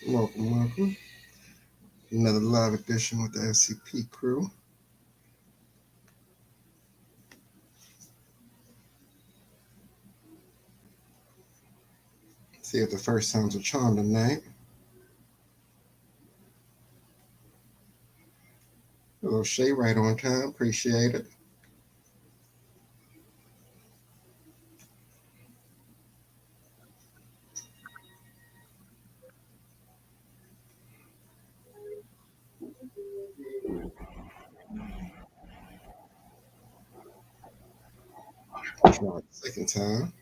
Welcome. Another live edition with the FCP crew. See if the first sounds a charm tonight. A little Shay right on time. Appreciate it. Try it second time.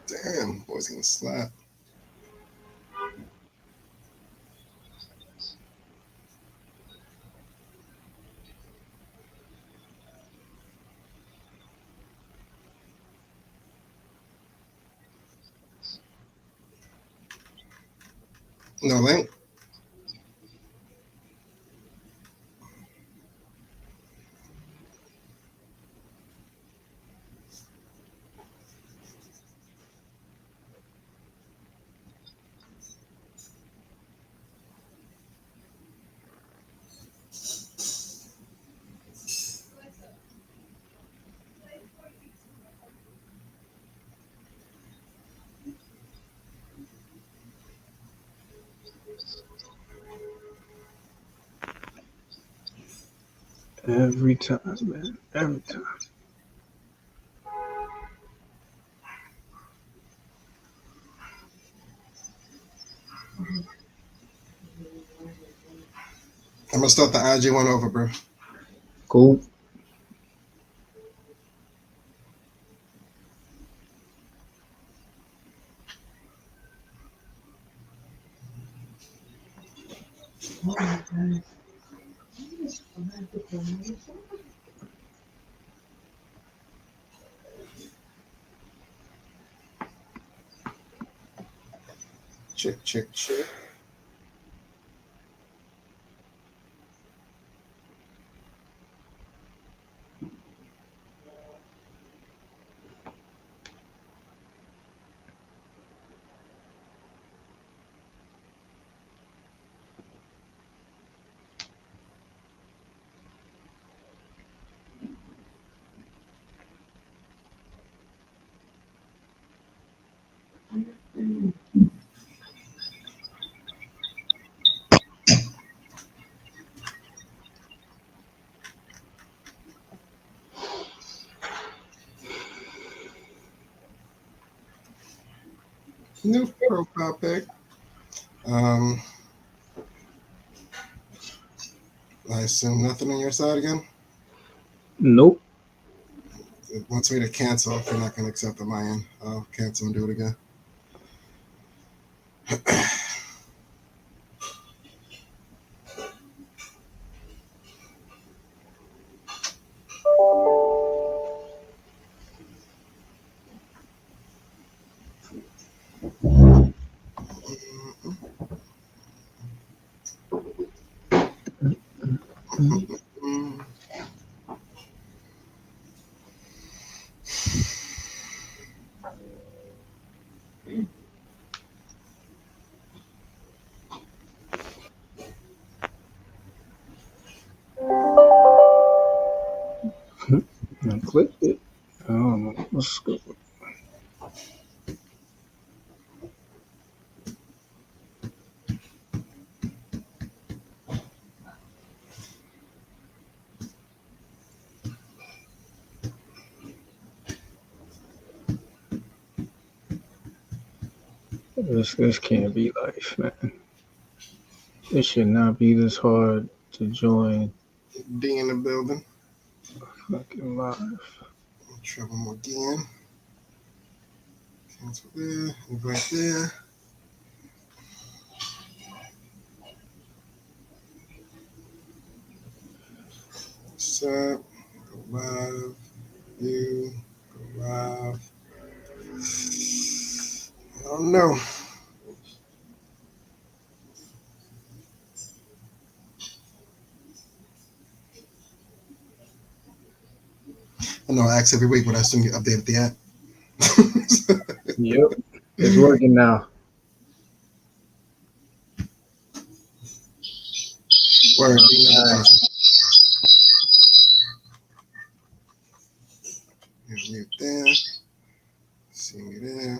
Damn, boy's gonna slap. No link. Every time, man. Every time. I'm gonna start the IG one over, bro. Cool. Check. New profile pic. Um, I assume nothing on your side again. Nope. It wants me to cancel if you're not gonna accept on my end. I'll cancel and do it again. Mm. I clicked it. I don't know. What's good? This can't be life, man. It should not be this hard to join D in the building. fucking live. Try one more again. Cancel there. Invite there. What's up? Go live. You. Go live. I don't know. I know I ask every week, but I assume you updated the app. Yep, it's working now. Word. All right. Mute there. See me there.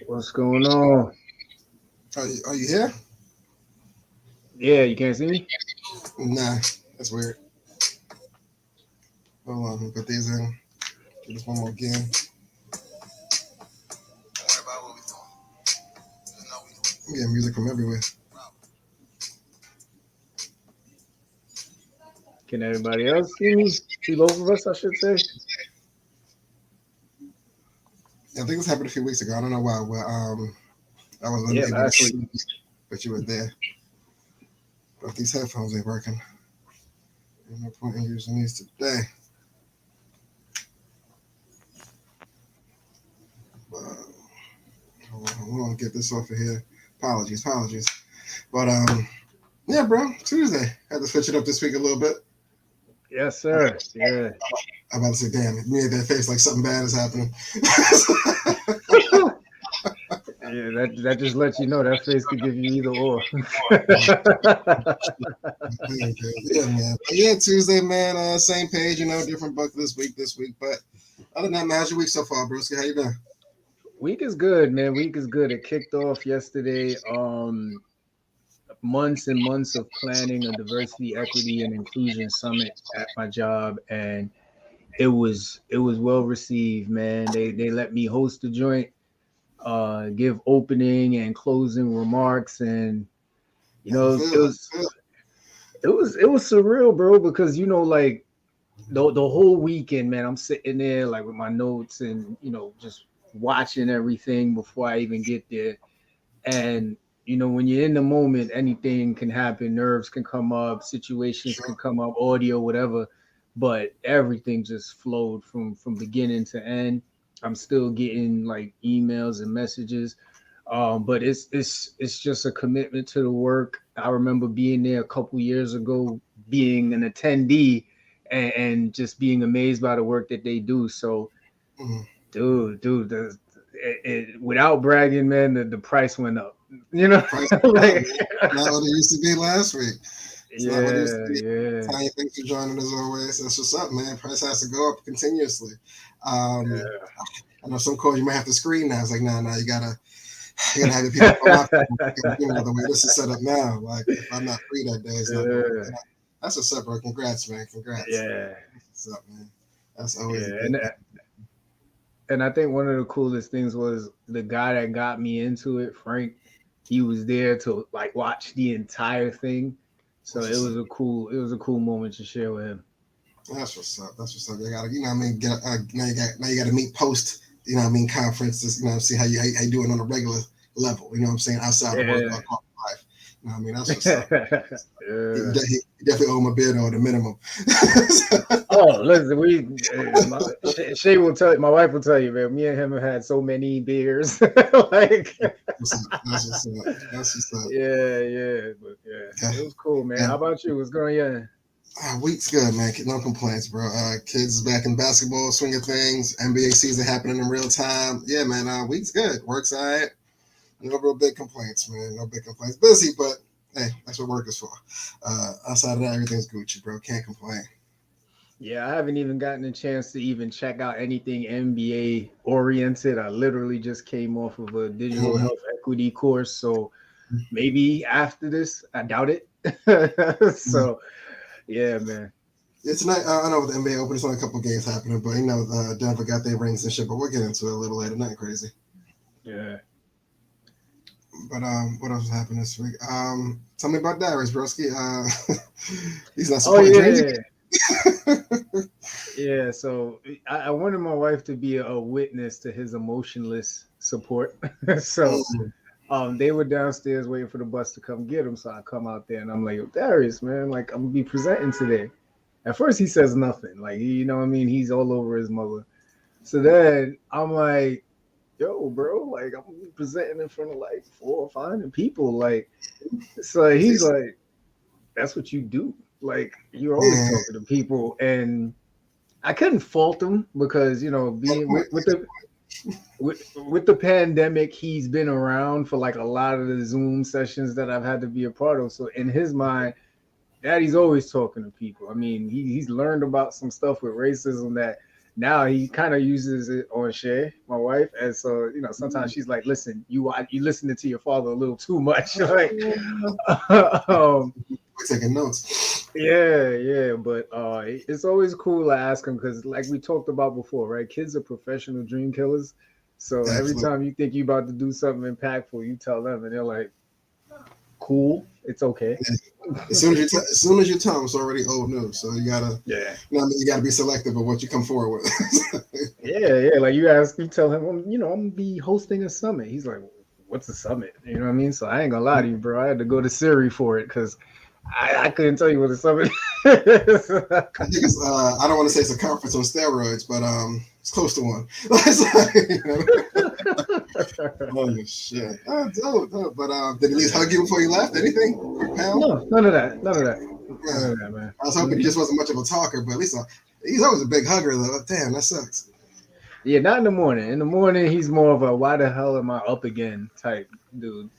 What's going on? Are you here? Yeah, you can't see me? Nah, that's weird. Hold on, let me put these in. Do this one more again. I'm getting music from everywhere. Can everybody else see me? See both of us, I should say. I think this happened a few weeks ago. I don't know why. Well, I was Yeah, unable to last week. see, but you were there. But these headphones ain't working. There's no point in using these today. But hold on, get this off of here. Apologies. But yeah, bro, Tuesday. Had to switch it up this week a little bit. Yes, sir. Yeah. I'm about to say, damn, it made that face like something bad is happening. Yeah, that just lets you know that face could give you either or. Yeah, man. But yeah, Tuesday, man. Same page, different book this week. But other than that, man, how's your week so far, broski? How you doing? Week is good, man. Week is good. It kicked off yesterday. Months and months of planning a diversity, equity, and inclusion summit at my job, and it was well received, man. They let me host the joint, give opening and closing remarks, and you How you know feel? How you feel? it was surreal, bro, because like the whole weekend, man, I'm sitting there like with my notes and just watching everything before I even get there. And when you're in the moment, anything can happen. Nerves can come up, situations can Sure. come up, audio, whatever. But everything just flowed from beginning to end. I'm still getting like emails and messages, but it's just a commitment to the work. I remember being there a couple years ago, being an attendee, and just being amazed by the work that they do. So, Mm-hmm. dude, without bragging, man, the price went up. You know, Price up, like man. Not what it used to be last week. It's not what it used to yeah, be. yeah, Tanya, thanks for joining as always. That's what's up, man. Price has to go up continuously. Um, I know some calls you might have to screen now. It's like, no, you gotta have your people come out. The way this is set up now. Like, if I'm not free that day, it's not gonna work yeah, out. That's what's up, bro. Congrats, man. Congrats. yeah, What's up, man? That's always a yeah. good thing. And I think one of the coolest things was the guy that got me into it, Frank. He was there to like watch the entire thing, so That's what's up. it was a cool moment to share with him. That's what's up. That's what's up. You gotta, what I mean, get now you gotta meet post, conferences, see how you doing on a regular level, what I'm saying, outside of work Yeah, or life. What I mean, that's what's up. yeah. He definitely owe him a bid or the minimum. Oh, listen, Shay will tell you, my wife will tell you, man. Me and him have had so many beers, like, That's what's up. That's what's up. yeah, yeah, but yeah, Okay. it was cool, man. How And about you? What's going on? week's good, man. No complaints, bro. Kids back in basketball, swinging things. NBA season happening in real time. Yeah, man. Week's good. Work's all right. No real big complaints, man. No big complaints. Busy, but hey, that's what work is for. Outside of that, everything's Gucci, bro. Can't complain. Yeah, I haven't even gotten a chance to even check out anything NBA oriented. I literally just came off of a digital Mm-hmm. health equity course, so maybe after this, I doubt it. So yeah, man. Yeah, tonight, I know with the NBA Open, there's only a couple games happening, but Denver got their rings and shit, but we'll get into it a little later. Nothing crazy. Yeah. But what else happened this week? Tell me about Darius, broski. He's not Oh supporting dreams. yeah. Yeah. So I wanted my wife to be a witness to his emotionless support. So Mm, they were downstairs waiting for the bus to come get him. So I come out there and I'm like, "Yo, Darius, man, like I'm gonna be presenting today." At first he says nothing. Like, what I mean? He's all over his mother. So then I'm like, yo, bro, like I'm gonna be presenting in front of like 400 or 500 people. Like, so he's he's like, that's what you do. Like you're always And talking to people, and I couldn't fault him because that being point, with the pandemic, he's been around for like a lot of the Zoom sessions that I've had to be a part of. So in his mind, Daddy's always talking to people. I mean, he's learned about some stuff with racism that now he kind of uses it on Shay, my wife, and so sometimes she's like, "Listen, you listening to your father a little too much." Like, um, we're taking notes. yeah, but it's always cool to ask him because, like we talked about before, right? Kids are professional dream killers. So every Absolutely. time you think you're about to do something impactful, you tell them, and they're like, "Cool, it's okay." Yeah. As soon as you tell them, it's already old news. So you gotta, Yeah. you gotta be selective of what you come forward with. Yeah. Like you tell him, I'm gonna be hosting a summit. He's like, "What's a summit?" You know what I mean? So I ain't gonna lie to you, bro. I had to go to Siri for it because I couldn't tell you what a summit is. I think it's I don't want to say it's a conference on steroids, but it's close to one. It's like, oh shit. Oh, dope. But did he at least hug you before you left? Anything? Pal? No, none of that. None of that. Yeah. None of that, man. I was hoping he just wasn't much of a talker, but at least he's always a big hugger though. Damn, that sucks. Yeah, not in the morning. In the morning, he's more of a "why the hell am I up again" type dude.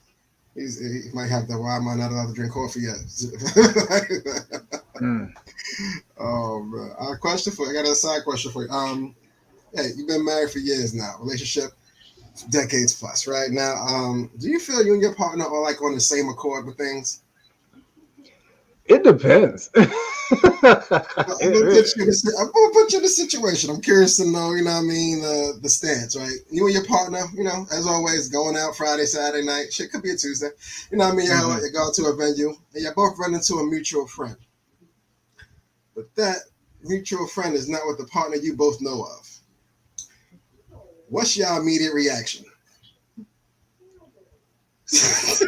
He might have the why am I not allowed to drink coffee yet? Mm. Oh man. I got a side question for you. Hey, you've been married for years now, relationship decades plus, right? Now, do you feel you and your partner are like on the same accord with things? It depends. I'm gonna put you in a situation. I'm curious to know, you know what I mean, the stance, right? You and your partner, as always, going out Friday, Saturday night. Shit could be a Tuesday. You know what I mean? You go to a venue and you both run into a mutual friend. But that mutual friend is not with the partner you both know of. What's your immediate reaction? It's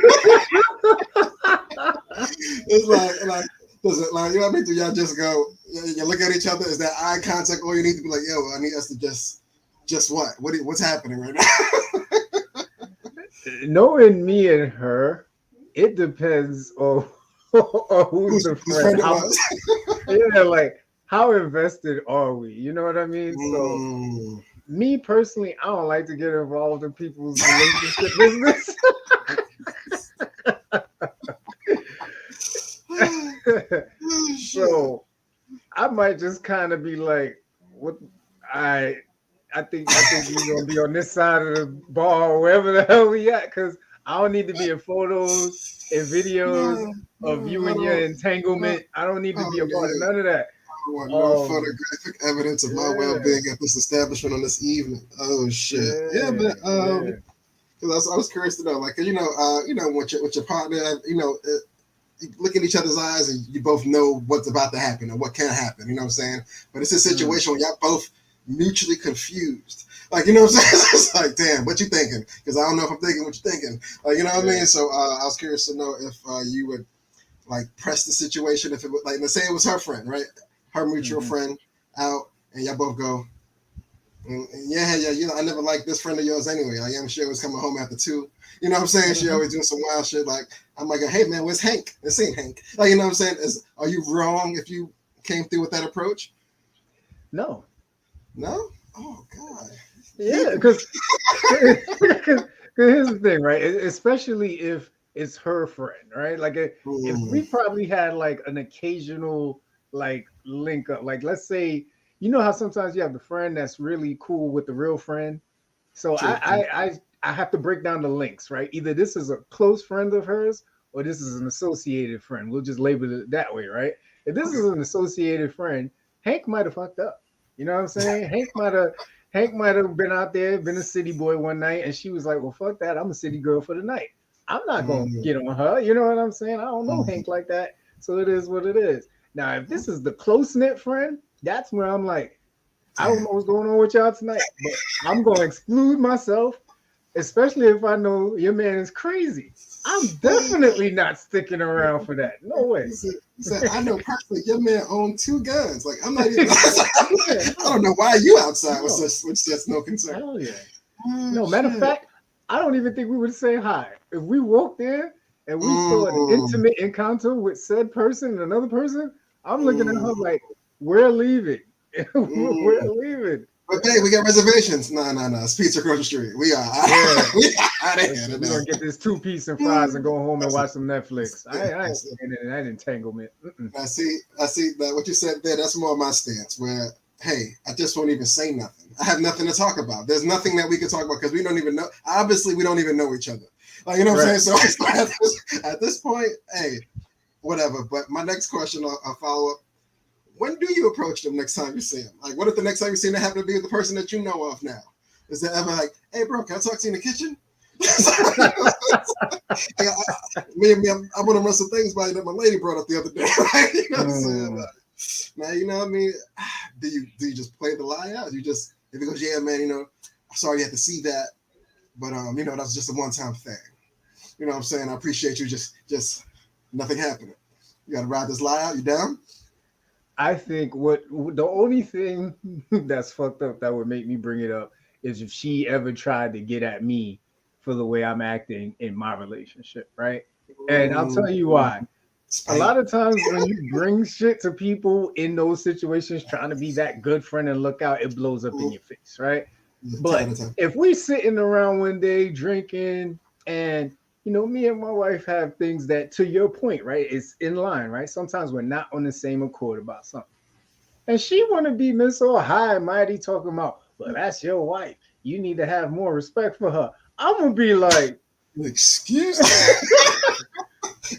like does it like you know what I mean? Do y'all just go? You look at each other. Is that eye contact? Or you need to be like, yo, I need us to just what? What's happening right now? Knowing me and her, it depends on, on who's the friend. Yeah, like how invested are we? You know what I mean? So me personally, I don't like to get involved in people's relationship business. So I might just kind of be like, "What? I think we're gonna be on this side of the bar, or wherever the hell we at, because I don't need to be in photos and videos of you and your entanglement. I don't need to be a part of none of that. I want no photographic evidence of my well-being at this establishment on this evening. Oh shit! Yeah, but because I was curious to know, like, with your partner, you look in each other's eyes and you both know what's about to happen or what can happen. You know what I'm saying? But it's a situation where y'all both mutually confused. Like, you know what I'm saying? It's like, damn, what you thinking? Because I don't know if I'm thinking what you're thinking. Like, you know what I mean? So I was curious to know if you would like press the situation if it was like, let's say it was her friend, right? Her mutual friend out, and y'all both go, I never liked this friend of yours anyway. Like, she always coming home after 2. You know what I'm saying? She always doing some wild shit. Like, I'm like, hey man, where's Hank? This ain't Hank. Like, you know what I'm saying? Are you wrong if you came through with that approach? No. Oh God. Yeah, because here's the thing, right? Especially if it's her friend, right? Like if we probably had like an occasional like link up, like let's say, how sometimes you have the friend that's really cool with the real friend. So I have to break down the links, right? Either this is a close friend of hers or this is an associated friend. We'll just label it that way, right? If this is an associated friend, Hank might have fucked up. You know what I'm saying? Hank might have been out there, been a city boy one night, and she was like, well, fuck that. I'm a city girl for the night. I'm not going to get on her. You know what I'm saying? I don't know Hank like that. So it is what it is. Now, if this is the close-knit friend, that's where I'm like, I don't know what's going on with y'all tonight, but I'm going to exclude myself, especially if I know your man is crazy. I'm definitely not sticking around for that. No way. He said, I know personally your man owned 2 guns. Like, I'm not even, I don't know why you outside with such no concern. Hell yeah. No, matter of fact, I don't even think we would say hi. If we walked in and we saw an Mm, intimate encounter with said person and another person, I'm looking at her like, we're leaving. We're mm. leaving. But hey, we got reservations. No, no, no. It's Pizza Across the Street. We are Yeah. we out of here Listen, we're gonna today. get this 2-piece and fries and go home and That's it. watch some Netflix. That's it. I ain't That's it. getting in that entanglement. Mm-mm. I see that what you said there. That's more my stance. Where hey, I just won't even say nothing. I have nothing to talk about. There's nothing that we can talk about because we don't even know. Obviously, we don't even know each other. Like you know what I'm Right. saying. So it's like at this point, hey, whatever. But my next question, I'll follow up. When do you approach them next time you see them? Like, what if the next time you see them happen to be with the person that you know of now? Is there ever like, hey, bro, can I talk to you in the kitchen? I want to run some things by you that my lady brought up the other day. Right? You know what I'm saying? Mm. Man, you know what I mean? Do you just play the lie out? You just if it goes, yeah, man, I'm sorry you had to see that, but that's just a one-time thing. You know what I'm saying? I appreciate you. Just nothing happening. You got to ride this lie out. You down? I think what the only thing that's fucked up that would make me bring it up is if she ever tried to get at me for the way I'm acting in my relationship, right? And I'll tell you Mm, why. A spite. lot of times when you bring shit to people in those situations, trying to be that good friend and look out, it blows up in Mm, your face, right? yeah, But time to time. if we sitting around one day drinking and me and my wife have things that, to your point, right, it's in line, right? Sometimes we're not on the same accord about something. And she want to be Miss All High and Mighty talking about, well, that's your wife. You need to have more respect for her. I'm going to be like, Excuse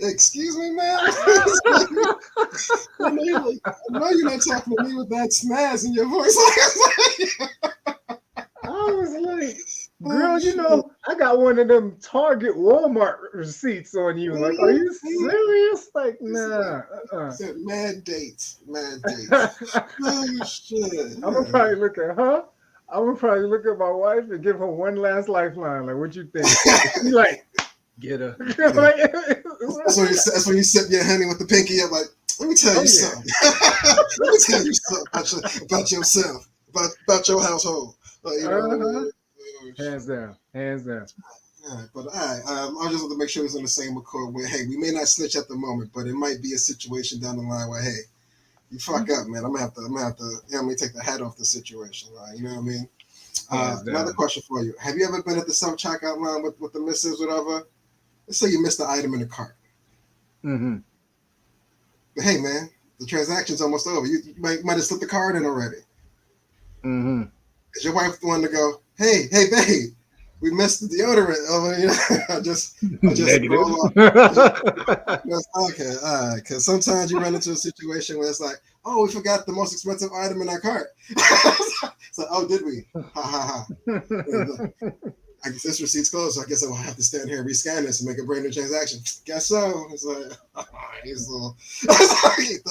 excuse me, ma'am. I know you're not talking to me with that snaz in your voice. I was like, Oh girl, shit. I got one of them Target Walmart receipts on you. Like, are you Mhm. serious? Like, Said, nah. said mad dates. Mad dates. I'm Oh shit. gonna Yeah. probably look at her. I'm gonna probably look at my wife and give her one last lifeline. Like, what you think? And she like, get her. Yeah. Like, That's when you sip your honey with the pinky up, like, let me tell oh you yeah. something. Let me tell you something about yourself, about your household. You know what I Uh-huh. mean? Oh, Hands shit. down. Hands down. All right, but all right, I just want to make sure it's in the same accord where, hey, we may not snitch at the moment, but it might be a situation down the line where, hey, you fuck up, man. I'm gonna have to, let me take the hat off the situation, right? You know what I mean? Hands Another down. question for you: have you ever been at the self checkout line with the missus, whatever? Let's say you missed the item in the cart, Mm-hmm. but hey, man, the transaction's almost over. You might have slipped the card in already. Mm-hmm. Is your wife the one to go, hey, babe, we missed the deodorant. Oh, I just Negative. roll up. That's okay. All right. Because sometimes you run into a situation where it's like, oh, we forgot the most expensive item in our cart. It's like, oh, did we? Ha ha ha. I guess this receipt's closed, so I guess I will have to stand here and rescan this and make a brand new transaction. Guess so. It's like, he's a little.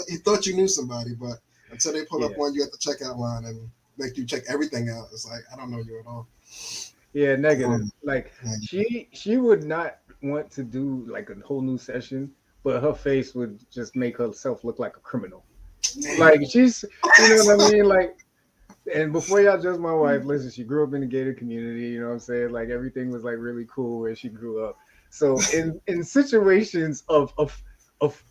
He thought you knew somebody, but until they pull up Yeah. on you at the checkout line and make you check everything out, it's like, I don't know you at all. Yeah, negative. Um, Like yeah. she would not want to do like a whole new session, but her face would just make herself look like a criminal. Damn. Like she's, you know what I mean? Like, and before y'all judge my wife, listen, she grew up in the gated community. You know what I'm saying? Like everything was like really cool where she grew up. So in situations of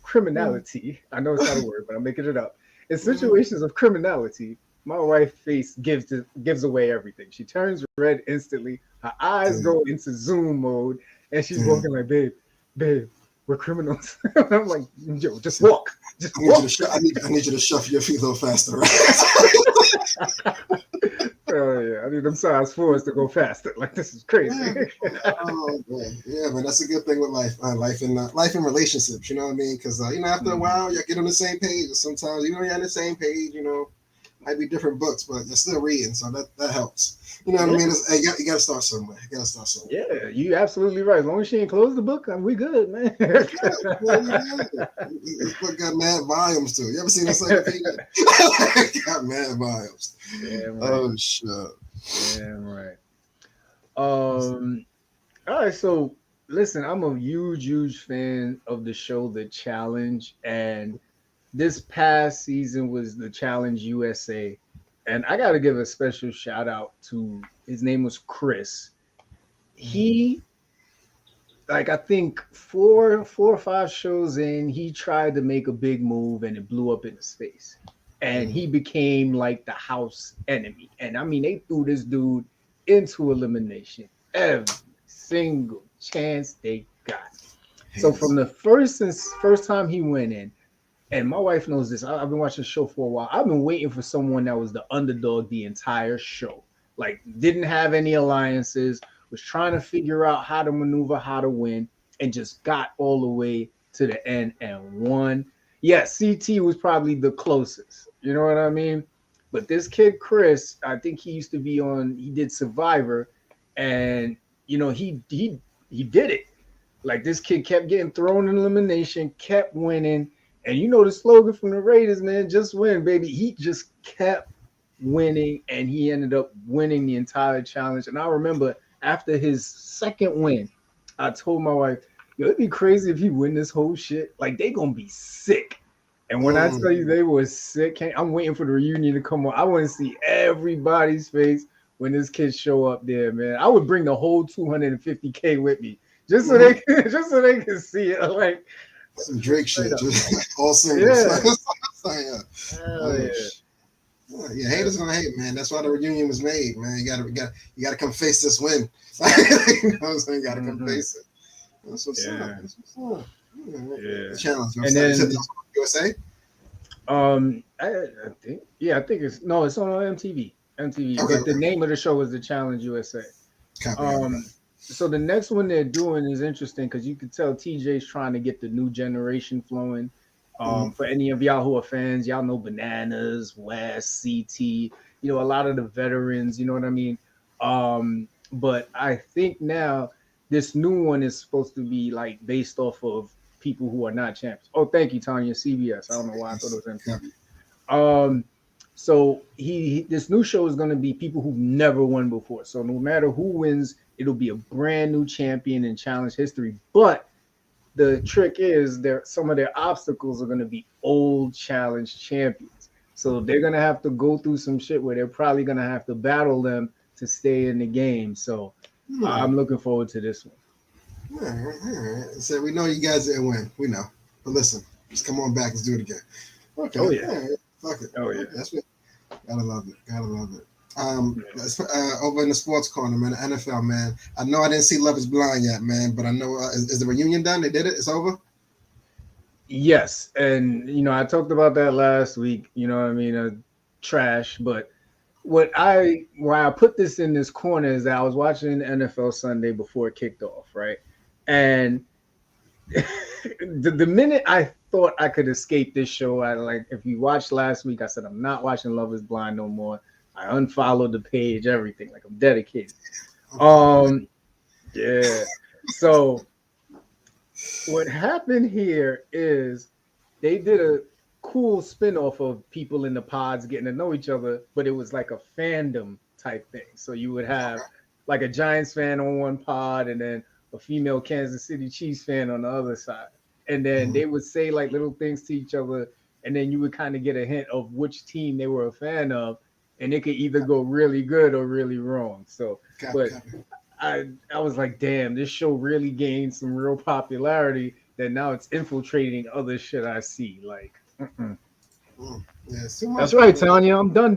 criminality, I know it's not a word, but I'm making it up. In situations of criminality, my wife's face gives away everything. She turns red instantly. Her eyes Damn. go into zoom mode, and she's Damn. walking like, babe, we're criminals. I'm like, yo, just So walk, just walk. I need you to shuffle your feet a little faster, right? Oh yeah, I need them size fours to go faster. Like this is crazy. Yeah. Oh man, yeah, man. That's a good thing with life, life and relationships. You know what I mean? Because after a Mhm. while, you get on the same page. Sometimes you're on the same page. Might be different books, but you're still reading, so that helps. You know what I Yeah, mean? Hey, you got to start somewhere. You got to start somewhere. yeah, you absolutely right. As long as she ain't closed the book, we good, man. We good. Man, we good. This book got mad volumes too. You ever seen the encyclopedia? Got mad volumes. Damn right. Oh shit. Damn right. Um. All right. So listen, I'm a huge fan of the show The Challenge, and this past season was the Challenge USA, and I got to give a special shout out to his name was Chris. He like I think four or five shows in, he tried to make a big move and it blew up in his face. And he became like the house enemy. And I mean, they threw this dude into elimination every single chance they got. So from Haters. the first time he went in, and my wife knows this. I've been watching the show for a while. I've been waiting for someone that was the underdog the entire show. Like didn't have any alliances, was trying to figure out how to maneuver, how to win, and just got all the way to the end and won. Yeah, CT was probably the closest. You know what I mean? But this kid Chris, I think he used to be on. He did Survivor, and he did it. Like this kid kept getting thrown in elimination, kept winning. And you know the slogan from the Raiders, man, just win, baby. He just kept winning and he ended up winning the entire challenge. And I remember after his second win, I told my wife, yo, it'd be crazy if he win this whole shit. Like they gonna be sick. And when I tell you they were sick, I'm waiting for the reunion to come on. I want to see everybody's face when this kid show up there, man. I would bring the whole 250K with me just so they can see it. Like some Drake shit, just all singles. Yeah. Yeah, haters gonna hate, man. That's why the reunion was made, man. You gotta come face this win. You know what I'm saying? You gotta come face it. That's what's up. That's what's up. Yeah. The challenge. And then USA. I think it's on MTV. MTV. Okay, But the name of the show is The Challenge USA. So the next one they're doing is interesting because you can tell TJ's trying to get the new generation flowing. For any of y'all who are fans, y'all know Bananas, West, CT, a lot of the veterans, you know what I mean? But I think now this new one is supposed to be like based off of people who are not champions. Oh, thank you, Tanya, CBS. I don't know why I thought it was MTV. So this new show is going to be people who've never won before. So no matter who wins, it'll be a brand new champion in challenge history. But the trick is some of their obstacles are going to be old challenge champions. So they're going to have to go through some shit where they're probably going to have to battle them to stay in the game. So I'm looking forward to this one. All right. So we know you guys didn't win. We know. But listen, just come on back. Let's do it again. Okay. Oh, yeah. All right. Fuck it. Oh, yeah. That's what. Gotta love it. Over in the sports corner, man, the NFL, man. I know I didn't see Love Is Blind yet, man, but I know is the reunion done? They did it. It's over. Yes, and I talked about that last week. You know what I mean? Trash, but why I put this in this corner is that I was watching the NFL Sunday before it kicked off, right? And the minute I thought I could escape this show, if you watched last week, I said I'm not watching Love Is Blind no more. I unfollowed the page, everything. Like I'm dedicated. Yeah. So what happened here is they did a cool spin-off of people in the pods getting to know each other, but it was like a fandom type thing. So you would have like a Giants fan on one pod and then a female Kansas City Chiefs fan on the other side. And then they would say like little things to each other, and then you would kind of get a hint of which team they were a fan of, and it could either go really good or really wrong. So, I was like, damn, this show really gained some real popularity that now it's infiltrating other shit I see. Like, that's right, Tanya. I'm done.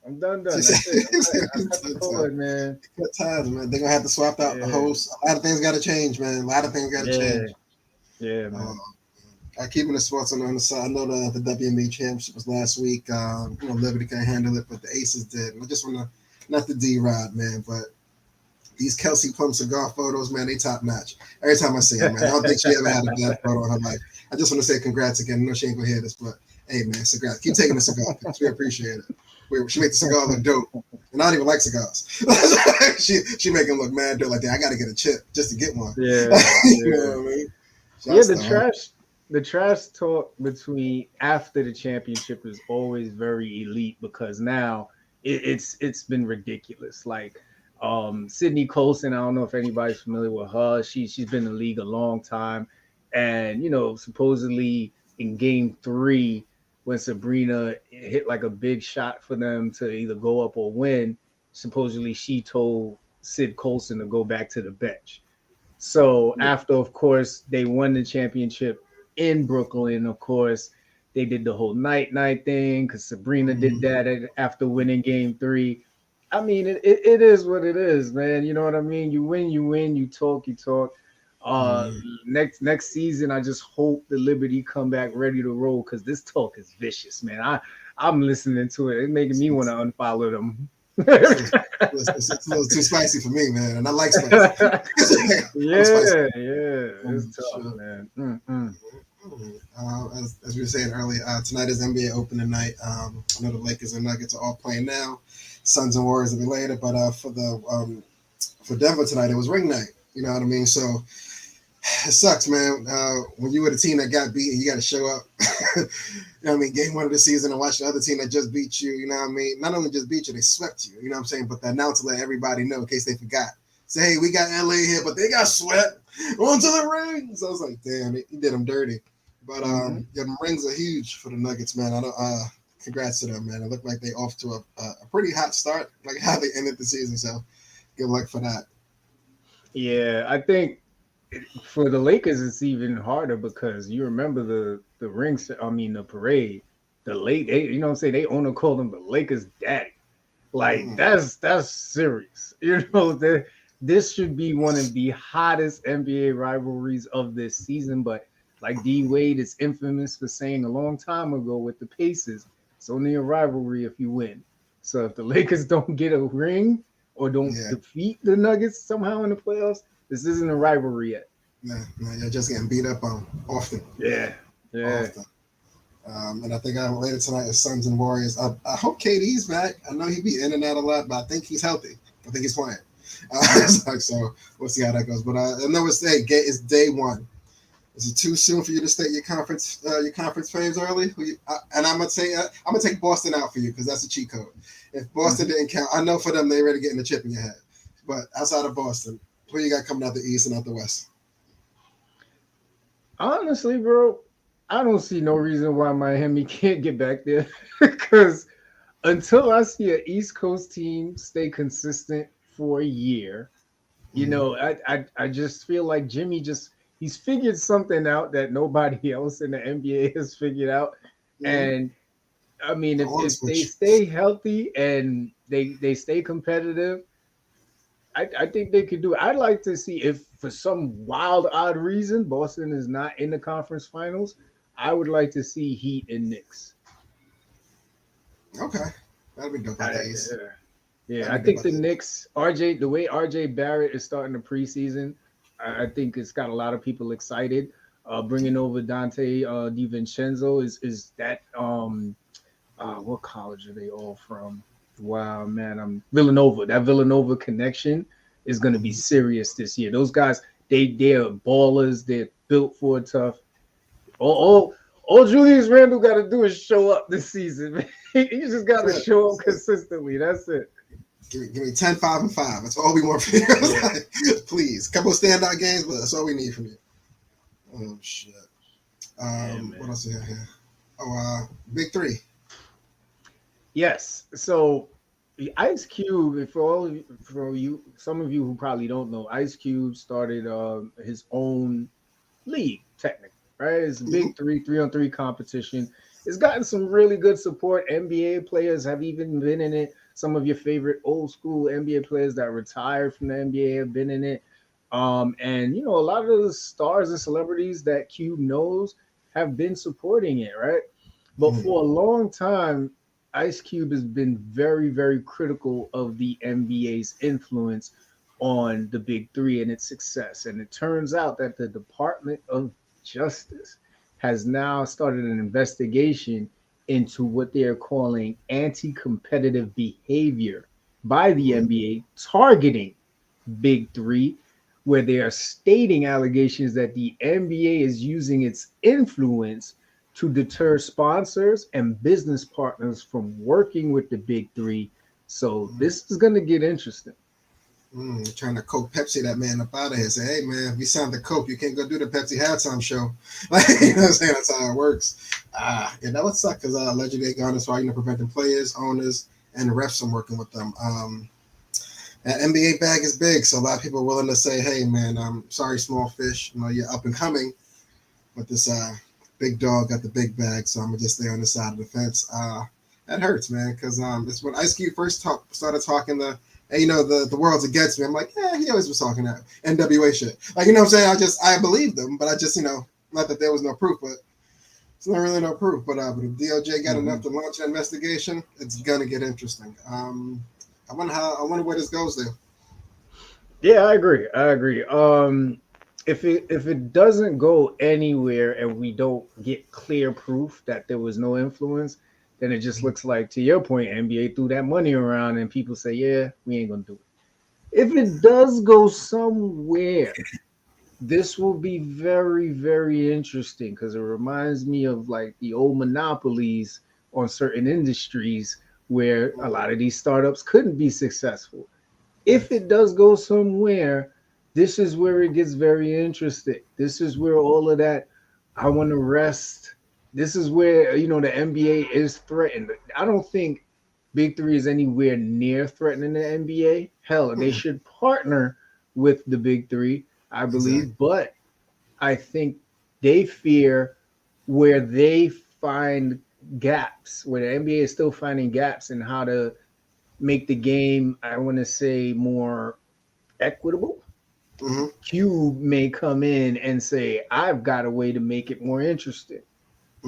That's it. I cut the cord, man. Good times, man. They're gonna have to swap out the host. A lot of things got to change, man. Change. Yeah, man. Keeping the sports on the side. I know the WNBA championship was last week. Liberty couldn't handle it, but the Aces did. I just want to, not the D-Rod, man, but these Kelsey Plum cigar photos, man, they top notch. Every time I see them, man, I don't think she ever had a bad photo in her life. I just want to say congrats again. I know she ain't gonna hear this, but hey, man, cigar. Keep taking the cigar pics. We appreciate it. She make the cigar look dope, and I don't even like cigars. she make them look mad dope. Like that. I got to get a chip just to get one. Yeah, you know what I mean? The trash talk between after the championship is always very elite because now it's been ridiculous. Like Sydney Colson, I don't know if anybody's familiar with her. She's been in the league a long time, and supposedly in Game 3 when Sabrina hit like a big shot for them to either go up or win, supposedly she told Sid Colson to go back to the bench. So after, of course, they won the championship in Brooklyn, of course, they did the whole night thing because Sabrina did Mhm. that after winning game 3. I mean, it is what it is, man. You know what I mean? You win, you talk, you talk. Uh, Mhm. next season, I just hope the Liberty come back ready to roll because this talk is vicious, man. I'm listening to it. It's making me want to unfollow them. It's, it's a little too spicy for me, man, and I like spicy. I'm a spicy. Yeah, it's tough, Sure. man. Mm-mm. As we were saying earlier, tonight is NBA opening night. I know the Lakers and Nuggets are all playing now. Suns and Warriors will be later, but for Denver tonight, it was ring night. You know what I mean? So it sucks, man. When you were the team that got beat and you got to show up, you know what I mean? Game one of the season and watch the other team that just beat you, you know what I mean? Not only just beat you, they swept you, you know what I'm saying? But the announcer let everybody know in case they forgot. Say, hey, we got LA here, but they got swept onto the ring. So I was like, damn, he did them dirty. But Mhm. yeah, the rings are huge for the Nuggets, man. I don't. Congrats to them, man. It looked like they off to a pretty hot start, like how they ended the season. So good luck for that. Yeah, I think for the Lakers it's even harder because you remember the rings. I mean, the parade. The late, they, you know what I'm saying? They owner called them the Lakers daddy. Like Mm, that's serious. You know that this should be one of the hottest NBA rivalries of this season. But like D Wade is infamous for saying a long time ago with the Pacers, it's only a rivalry if you win. So if the Lakers don't get a ring or don't yeah, defeat the Nuggets somehow in the playoffs, this isn't a rivalry yet. nah, you're just getting beat up on often, Yeah, yeah. often. And I think later tonight is Suns and Warriors. I hope KD's back. I know he be in and out a lot, but I think he's healthy. I think he's playing. So we'll see how that goes. But I know it's day one. Is it too soon for you to state your conference faves early? And I'm gonna take Boston out for you because that's a cheat code. If Boston Mhm. didn't count, I know for them they already getting the chip in your head. But outside of Boston, who you got coming out the East and out the West? Honestly, bro, I don't see no reason why Miami can't get back there because until I see an East Coast team stay consistent for a year, you Mm-hmm. know, I just feel like Jimmy just he's figured something out that nobody else in the NBA has figured out. Mm-hmm. And I mean, The if on they switch. stay healthy and they stay competitive, I think they could do it. I'd like to see if for some wild odd reason Boston is not in the conference finals. I would like to see Heat and Knicks. Okay, that'll be dope out the East. Yeah. Yeah, That'd I be dope think out the the East. Knicks, RJ, the way RJ Barrett is starting the preseason, I think it's got a lot of people excited. Bringing over Dante DiVincenzo is that what college are they all from? Wow, man, I'm Villanova. That Villanova connection is going to be Mm-hmm. serious this year. Those guys, they're ballers. They're built for it tough. All Julius Randle got to do is show up this season. Man. He just got to That's it. show up That's it. consistently. That's it. Give me 10, 5, and 5. That's all we want from you. Yeah. Please. Couple of standout games, but that's all we need from you. Oh, shit. Yeah, What man. else we have here? Oh, Big Three. Yes. So the Ice Cube, for you, some of you who probably don't know, Ice Cube started his own league, technically, right? It's a Mm-hmm. big 3-on-3 competition. It's gotten some really good support. NBA players have even been in it. Some of your favorite old school NBA players that retired from the NBA have been in it. And you know, a lot of the stars and celebrities that Cube knows have been supporting it, right? But Mm-hmm. for a long time, Ice Cube has been very, very critical of the NBA's influence on the Big Three and its success. And it turns out that the Department of Justice has now started an investigation into what they are calling anti competitive behavior by the Mm-hmm. NBA targeting Big Three, where they are stating allegations that the NBA is using its influence to deter sponsors and business partners from working with the Big Three. So this is going to get interesting. Trying to coke Pepsi that man up out of here. Say, hey man, if you signed the coke, you can't go do the Pepsi halftime show. Like, you know what I'm saying? That's how it works. Yeah, that would suck because allegedly they gone as far, preventing players, owners, and the refs from working with them. That NBA bag is big, so a lot of people are willing to say, "Hey, man, sorry, small fish. You're up and coming, but this big dog got the big bag, so I'm gonna just stay on the side of the fence." That hurts, man, because it's when Ice Cube first started talking hey, the world's against me. I'm like, yeah, he always was talking that NWA shit. Like, you know what I'm saying? I believed him, but I just, not that there was no proof, but it's not really no proof. But if DOJ got enough to launch an investigation, it's gonna get interesting. I wonder where this goes there. Yeah, I agree. I agree. If it doesn't go anywhere and we don't get clear proof that there was no influence, then it just looks like, to your point, NBA threw that money around and people say, yeah, we ain't gonna do it. If it does go somewhere, this will be very, very interesting because it reminds me of like the old monopolies on certain industries where a lot of these startups couldn't be successful. If it does go somewhere, this is where it gets very interesting. This is where all of that I want to rest. This is where the NBA is threatened. I don't think Big Three is anywhere near threatening the NBA. Hell, they should partner with the Big Three, I Exactly. believe. But I think they fear where they find gaps, where the NBA is still finding gaps in how to make the game, I want to say, more equitable. Mm-hmm. Cube may come in and say, I've got a way to make it more interesting.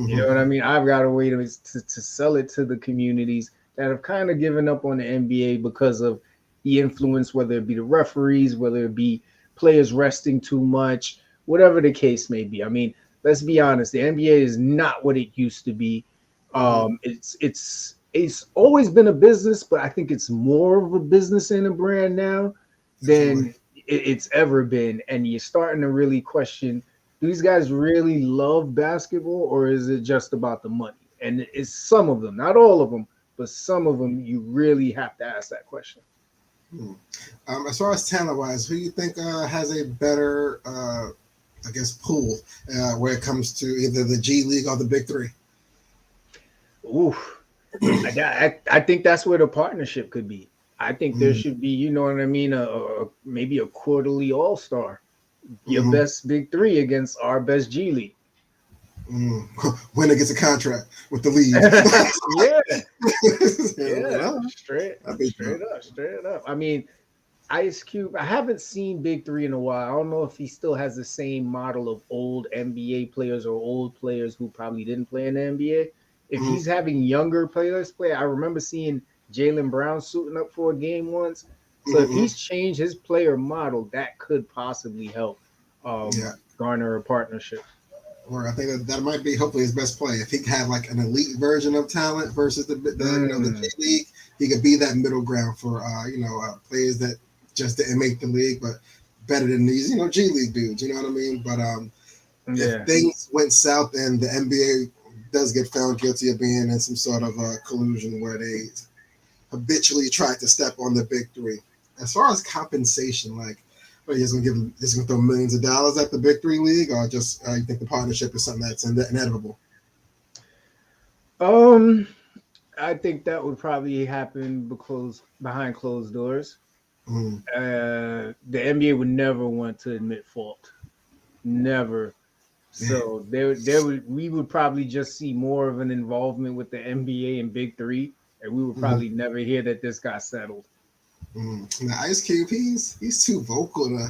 You Mm-hmm. know what I mean? I've got a way to sell it to the communities that have kind of given up on the NBA because of the influence, whether it be the referees, whether it be players resting too much, whatever the case may be. I mean, let's be honest, the NBA is not what it used to be. Mm-hmm. It's always been a business, but I think it's more of a business and a brand now Definitely. than it's ever been. And you're starting to really question, do these guys really love basketball or is it just about the money? And it's some of them, not all of them, but some of them you really have to ask that question. Mm. As far as talent wise, who you think has a better, I guess, pool where it comes to either the G League or the Big Three? Ooh, I think that's where the partnership could be. I think there Mm-hmm. should be, you know what I mean, maybe a quarterly all star, your Mm-hmm. best Big Three against our best G League. Winner gets a contract with the league. Yeah, yeah, Well, that'd be dope. straight up. I mean, Ice Cube, I haven't seen Big Three in a while. I don't know if he still has the same model of old NBA players or old players who probably didn't play in the NBA. If Mm-hmm. he's having younger players play, I remember seeing Jalen Brown suiting up for a game once. So if Mm-hmm. he's changed his player model, that could possibly help Yeah. garner a partnership. Or I think that might be hopefully his best play. If he can have like an elite version of talent versus the G Mm, League, he could be that middle ground for players that just didn't make the league, but better than these G League dudes. You know what I mean? But if yeah. things went south and the NBA does get found guilty of being in some sort of collusion where they habitually tried to step on the Big Three, as far as compensation, like. Are you just gonna throw millions of dollars at the Big Three league, or just you think the partnership is something that's inevitable? Um, I think that would probably happen because behind closed doors. Mm, The NBA would never want to admit fault. Never. So we would probably just see more of an involvement with the NBA and Big Three, and we would mm, probably never hear that this got settled. Now, Ice Cube, he's too vocal to.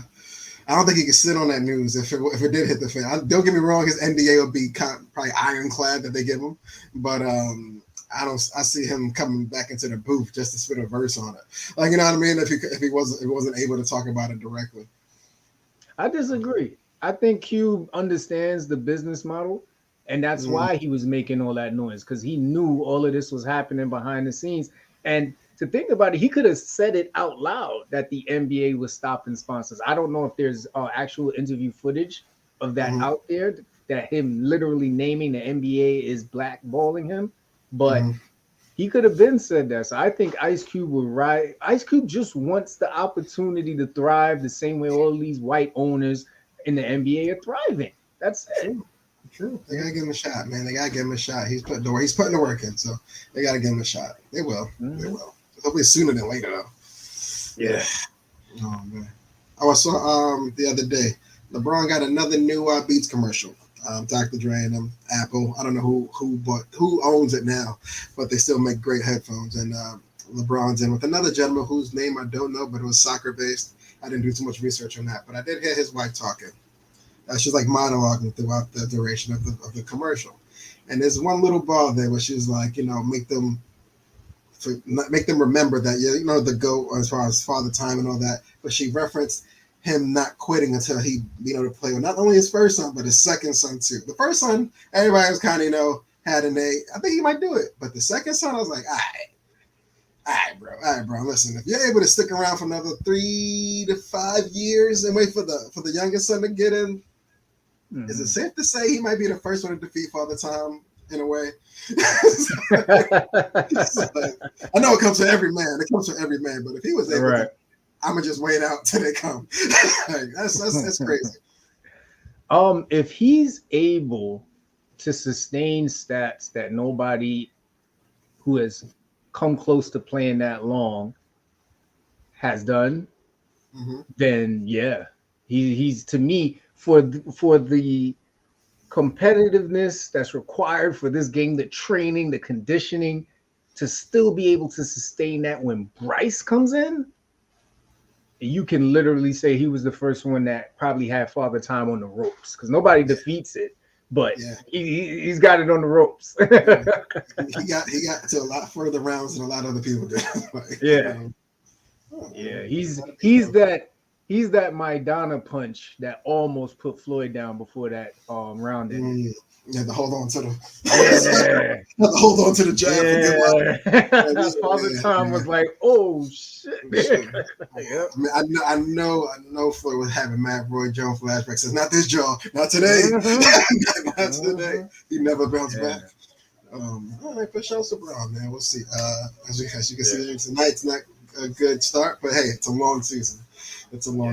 I don't think he could sit on that news if it did hit the fan. Don't get me wrong, his NDA would be probably ironclad that they give him, but I don't. I see him coming back into the booth just to spit a verse on it. Like you know what I mean? If he wasn't able to talk about it directly. I disagree. I think Cube understands the business model, and that's Mm, why he was making all that noise because he knew all of this was happening behind the scenes. And to think about it, he could have said it out loud that the NBA was stopping sponsors. I don't know if there's actual interview footage of that mm, out there that him literally naming the NBA is blackballing him, but mm. he could have been said that. So I think Ice Cube would ride. Ice Cube just wants the opportunity to thrive the same way all these white owners in the NBA are thriving. That's it. True, true. They gotta give him a shot, man. They gotta give him a shot. He's putting the work in, so they gotta give him a shot. They will. They Mhm. will. Hopefully sooner than later, though. Yeah. Oh man. Oh, I saw the other day, LeBron got another new Beats commercial. Dr. Dre and Apple. I don't know who owns it now, but they still make great headphones. And LeBron's in with another gentleman whose name I don't know, but it was soccer based. I didn't do too much research on that, but I did hear his wife talking. She's like monologuing throughout the duration of the commercial. And there's one little bar there where she's like, make them remember that the GOAT as far as father time and all that. But she referenced him not quitting until he to play with not only his first son but his second son too. The first son, everybody was kind of had an A. I think he might do it, but the second son, I was like, all right, bro. Listen, if you're able to stick around for another 3 to 5 years and wait for the youngest son to get in, is it safe to say he might be the first one to defeat Father Time in a way? Like, I know it comes to every man. It comes to every man. But if he was able to, I'm gonna just wait out till they come. Like, that's crazy. If he's able to sustain stats that nobody who has come close to playing that long has done, then yeah, he's to me for the competitiveness that's required for this game, the training, the conditioning, to still be able to sustain that when Bryce comes in, you can literally say he was the first one that probably had Father Time on the ropes because nobody defeats it, but he's got it on the ropes. he got to a lot further rounds than a lot of other people did. He's that Maidana punch that almost put Floyd down before that round ended. Yeah, to hold on to the jab. Father Time was like, "Oh shit!" I mean, I know Floyd was having Matt Roy Jones flashbacks. Says, "Not this jaw, not today, not today." He never bounced back. All right, push out LeBron, man. We'll see. As you can see, tonight's not a good start, but hey, it's a long season.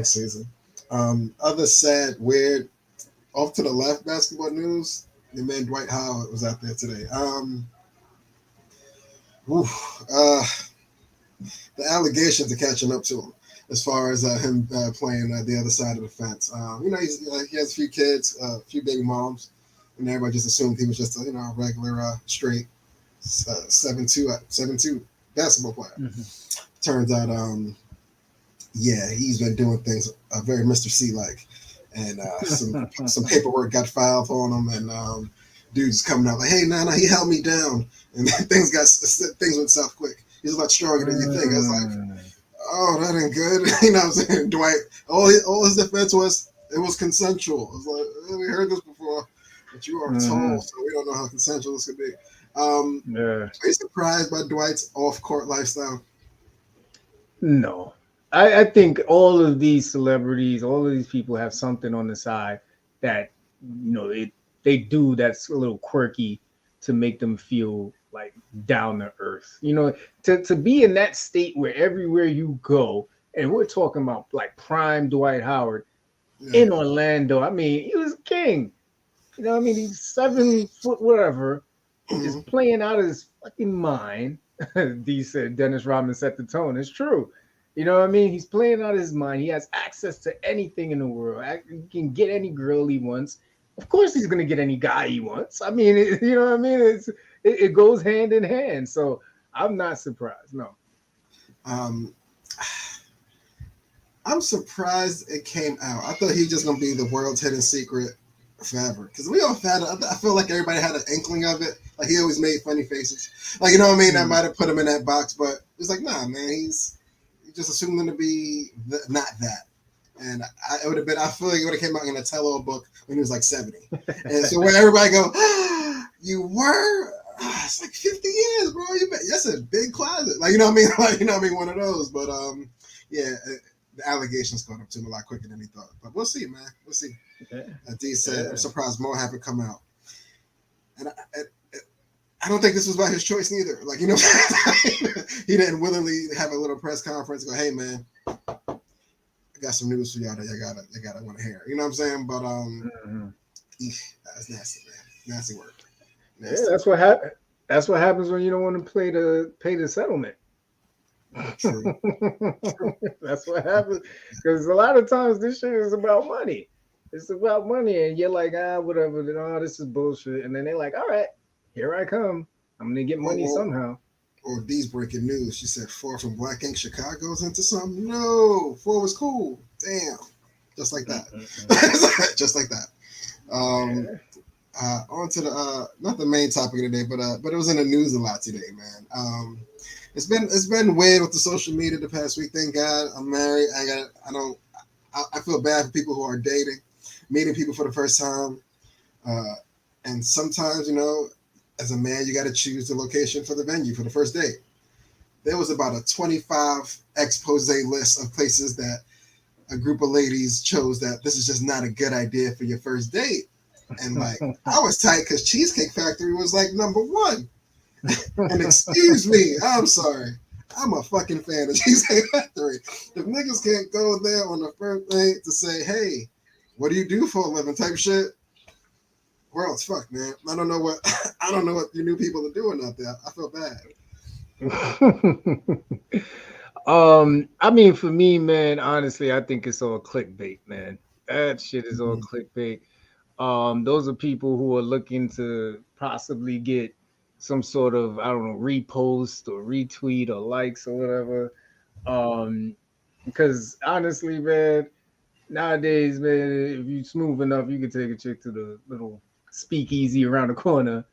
Season. Other sad, weird, off to the left basketball news. Your man Dwight Howard was out there today. The allegations are catching up to him as far as him playing the other side of the fence. He has a few kids, a few baby moms, and everybody just assumed he was just a regular straight 7'2" basketball player. Turns out, he's been doing things very Mr. C like. And some paperwork got filed on him, and dude's coming out like, "Hey, nah, he held me down," and things went south quick. He's a lot stronger than you think. I was like, "Oh, that ain't good." You know what I'm saying? Dwight, all his defense was it was consensual. I was like, we heard this before, but you are told, so we don't know how consensual this could be. Are you surprised by Dwight's off-court lifestyle? No. I think all of these celebrities, all of these people have something on the side that they do that's a little quirky to make them feel like down to earth. To be in that state where everywhere you go, and we're talking about like prime Dwight Howard in Orlando. I mean, he was king. He's 7 foot whatever, just playing out of his fucking mind. D said Dennis Rodman set the tone. It's true. He's playing out of his mind. He has access to anything in the world. He can get any girl he wants. Of course, he's going to get any guy he wants. It goes hand in hand. So I'm not surprised. No. I'm surprised it came out. I thought he was just going to be the world's hidden secret forever. Because we all had I feel like everybody had an inkling of it. Like, he always made funny faces. Like, that might have put him in that box. But it's like, nah, man, he's just assumed him to be not that. And it would have been, I feel like it would have came out in a tell-all book when he was like 70. And so when everybody go, you were? It's like 50 years, bro. That's a big closet. Like, one of those. But the allegations caught up to him a lot quicker than he thought. But we'll see, man. We'll see. D said, I'm surprised more haven't come out. And I don't think this was by his choice neither. Like, he didn't willingly have a little press conference and go, "Hey, man, I got some news for y'all that you gotta want to hear." You know what I'm saying? But that's nasty, man. Nasty work. Nasty. Yeah, that's what happens when you don't want to pay the settlement. True. True. That's what happens. Because a lot of times this shit is about money. It's about money, and you're like, whatever. Oh, this is bullshit. And then they're like, all right, here I come. I'm gonna get Or, money or, somehow. or D's breaking news. She said four from Black Ink Chicago's into something. No, four was cool. Damn. Just like that. Just like that. Um, Yeah. On to the not the main topic of the day, but it was in the news a lot today, man. It's been weird with the social media the past week. Thank God I'm married. I feel bad for people who are dating, meeting people for the first time, uh, and sometimes as a man you got to choose the location for the venue for the first date. There was about a 25 expose list of places that a group of ladies chose that this is just not a good idea for your first date. And like I was tight because Cheesecake Factory was like number one. And excuse me, I'm sorry. I'm a fucking fan of Cheesecake Factory. If niggas can't go there on the first date to say, hey, what do you do for a living type shit, world's fucked, man. I don't know what I don't know what you new people are doing out there. I feel bad. I mean, for me, man, honestly, I think it's all clickbait, man. That shit is all Mm-hmm. clickbait. Those are people who are looking to possibly get some sort of, I don't know, repost or retweet or likes or whatever. Um, because honestly, man, nowadays, man, if you smooth enough, you can take a chick to the little speakeasy around the corner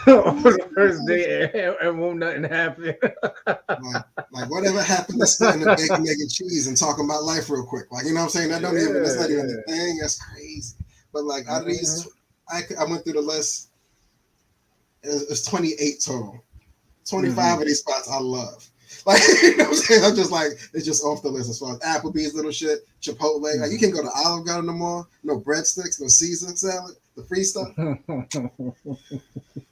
on the first day and won't nothing happen. Like, like whatever happened to splitting the bacon, egg, and cheese and talking about life real quick? Like, you know what I'm saying? That's Yeah, not even the yeah. thing. That's crazy. But like out of Mhm. these, I went through the list. It's 28 total. 25 Mhm. of these spots I love. Like, you know what I'm saying? I'm just like, it's just off the list as far as Applebee's little shit, Chipotle. Like, you Mhm. can go to Olive Garden no more. No breadsticks, no season salad, the free stuff.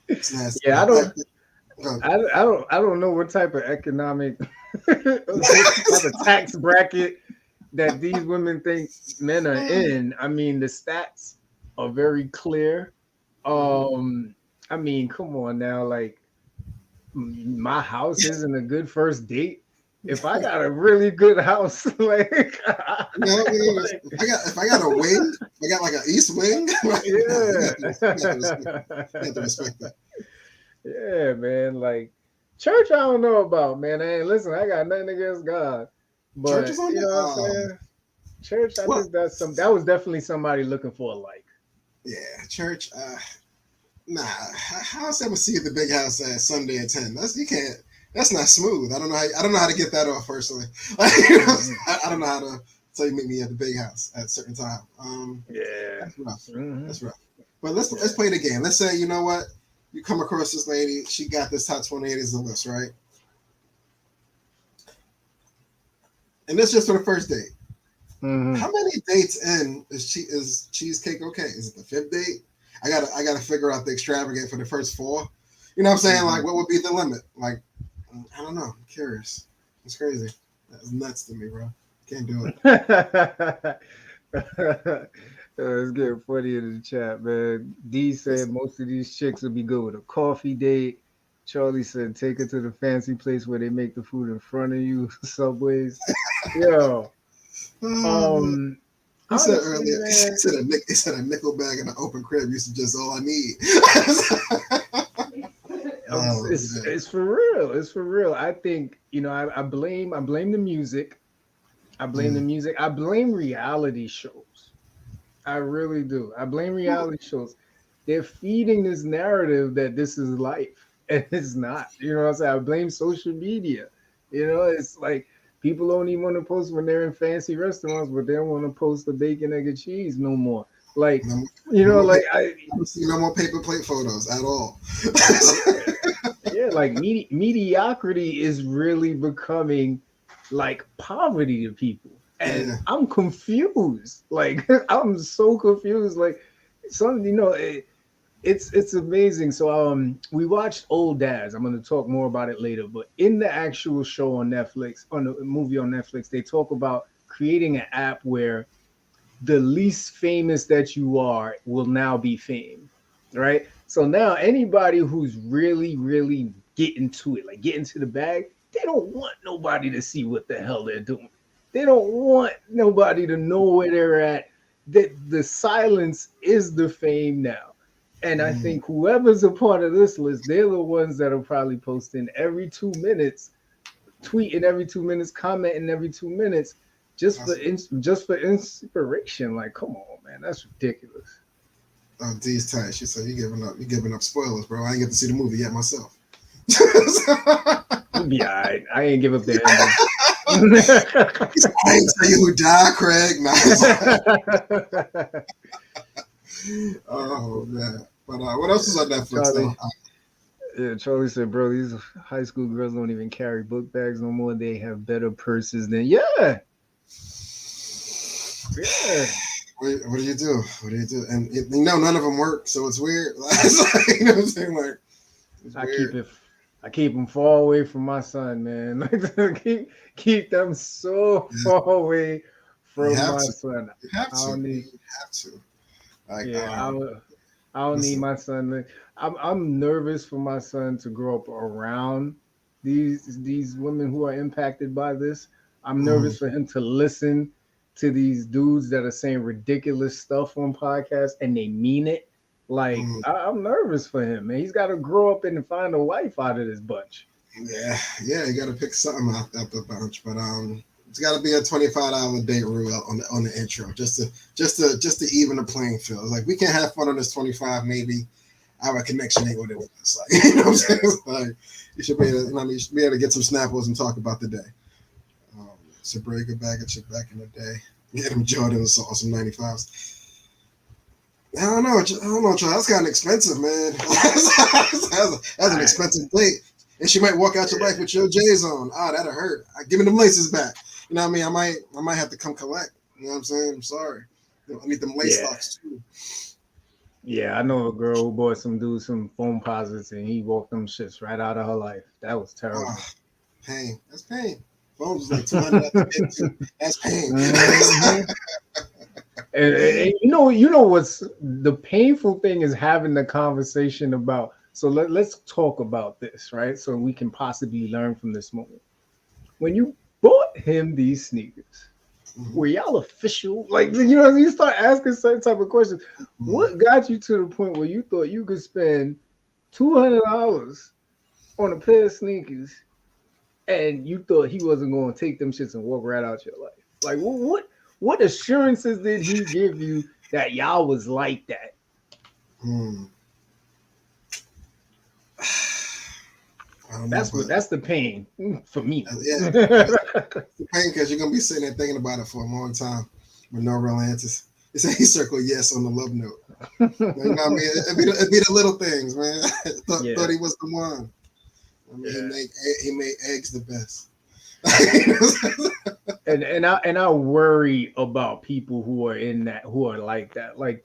It's nasty. Yeah, Uh, I don't know what type of economic, what type of tax bracket that these women think men are in. I mean, the stats are very clear. Um, I mean, come on now, like my house isn't a good first date. If I got a really good house, like, like if I got a wing, if I got like an east wing, nah, you got to yeah. respect that. Yeah, man. Like church, I don't know about, man. Hey, listen, I got nothing against God, Church but is on you there. know what I'm saying. Church, I Well, think that was definitely somebody looking for a like. yeah, church. Nah, how's ever see the big house at Sunday at 10? That's you can't. That's not smooth. I don't know how to get that off personally. Like, Mhm. I don't know how to tell you meet me at the big house at a certain time. Yeah. That's rough. Hmm. That's rough. But let's Yeah. play the game. Let's say you know what you come across this lady. She got this top 28 as a list, right? And this just for the first date. Hmm. How many dates in is cheesecake okay? Is it the fifth date? I gotta figure out the extravagant for the first four. You know what I'm saying? Like, Hmm. what would be the limit? Like, I don't know. I'm curious. It's crazy. That's nuts to me, bro. Can't do it. It's getting funny in the chat, man. D said Listen, most of these chicks would be good with a coffee date. Charlie said take her to the fancy place where they make the food in front of you, Subways. Yo, man. um, He said honestly, earlier. man, He said a nickel bag and an open crib used to just all I need. Oh man. it's for real. It's for real. I think I blame the music. I blame the Mm. music. I blame reality shows. I really do. I blame reality shows. They're feeding this narrative that this is life, and it's not. You know what I'm saying? I blame social media. It's like people don't even want to post when they're in fancy restaurants, but they don't want to post the bacon, egg, and cheese no more. Like, No, no more like paper. I don't see no more paper plate photos at all. yeah, yeah, like mediocrity is really becoming like poverty to people, and Yeah. I'm confused. Like, I'm so confused. Like, some, it's amazing. So we watched Old Dads. I'm going to talk more about it later, but in the actual show on Netflix, on the movie on Netflix, they talk about creating an app where the least famous that you are will now be fame, right? So now anybody who's really, really getting to it, like getting to the bag, They don't want nobody to see what the hell they're doing. They don't want nobody to know where they're at. The silence is the fame now. And I think whoever's a part of this list, they're the ones that are probably posting every 2 minutes, tweeting every 2 minutes, commenting every 2 minutes, just for inspiration. Like, come on, man, that's ridiculous. Oh, D's tight. She said, "You giving up spoilers, bro. I ain't get to see the movie yet myself." You'll be all right. I ain't give up the ending. I ain't tell you who died, Craig. Nah. Oh man! But what else is on Netflix though? Yeah, Charlie said, "Bro, these high school girls don't even carry book bags no more. They have better purses than yeah." What do you do? What do you do? And none of them work, so it's weird. You know what I'm saying? Like, I keep them far away from my son, man. Like, keep them so far away from my son. You have to. Like, yeah, I don't need my son. I'm nervous for my son to grow up around these women who are impacted by this. I'm nervous for him to listen to these dudes that are saying ridiculous stuff on podcasts and they mean it. Like, I'm nervous for him, man. He's got to grow up and find a wife out of this bunch. Yeah, you got to pick something out the bunch, but it's got to be a $25 date rule on the intro, just to even the playing field. Like, we can have fun on this 25, maybe our connection ain't what it was. Like, you know what I'm saying? Like, you should be able to get some snapples and talk about the day. Sabrina bag of chick back in the day. Get him Jordans or some 95s. I don't know, Charles. That's kind of expensive, man. That's an expensive date. And she might walk out your life with your J's on. That'll hurt. Give me them laces back. You know what I mean? I might have to come collect. You know what I'm saying? I'm sorry. I need them lace locks too. Yeah, I know a girl who bought some dude some foam posits and he walked them shits right out of her life. That was terrible. Pain. That's pain. Phones was like $200. That's pain. And you know what's the painful thing is having the conversation about. So let's talk about this, right? So we can possibly learn from this moment. When you bought him these sneakers, were y'all official? Like, you start asking certain type of questions. What got you to the point where you thought you could spend $200 on a pair of sneakers? And you thought he wasn't going to take them shits and walk right out your life. Like, what assurances did he give you that y'all was like that? I don't know, that's the pain for me. Yeah, the pain because you're gonna be sitting there thinking about it for a long time with no real answers. It's a circle yes on the love note. Like, you know what I mean? It'd be the little things, man. Thought he was the one. I mean, he made eggs the best. and I worry about people who are like that. Like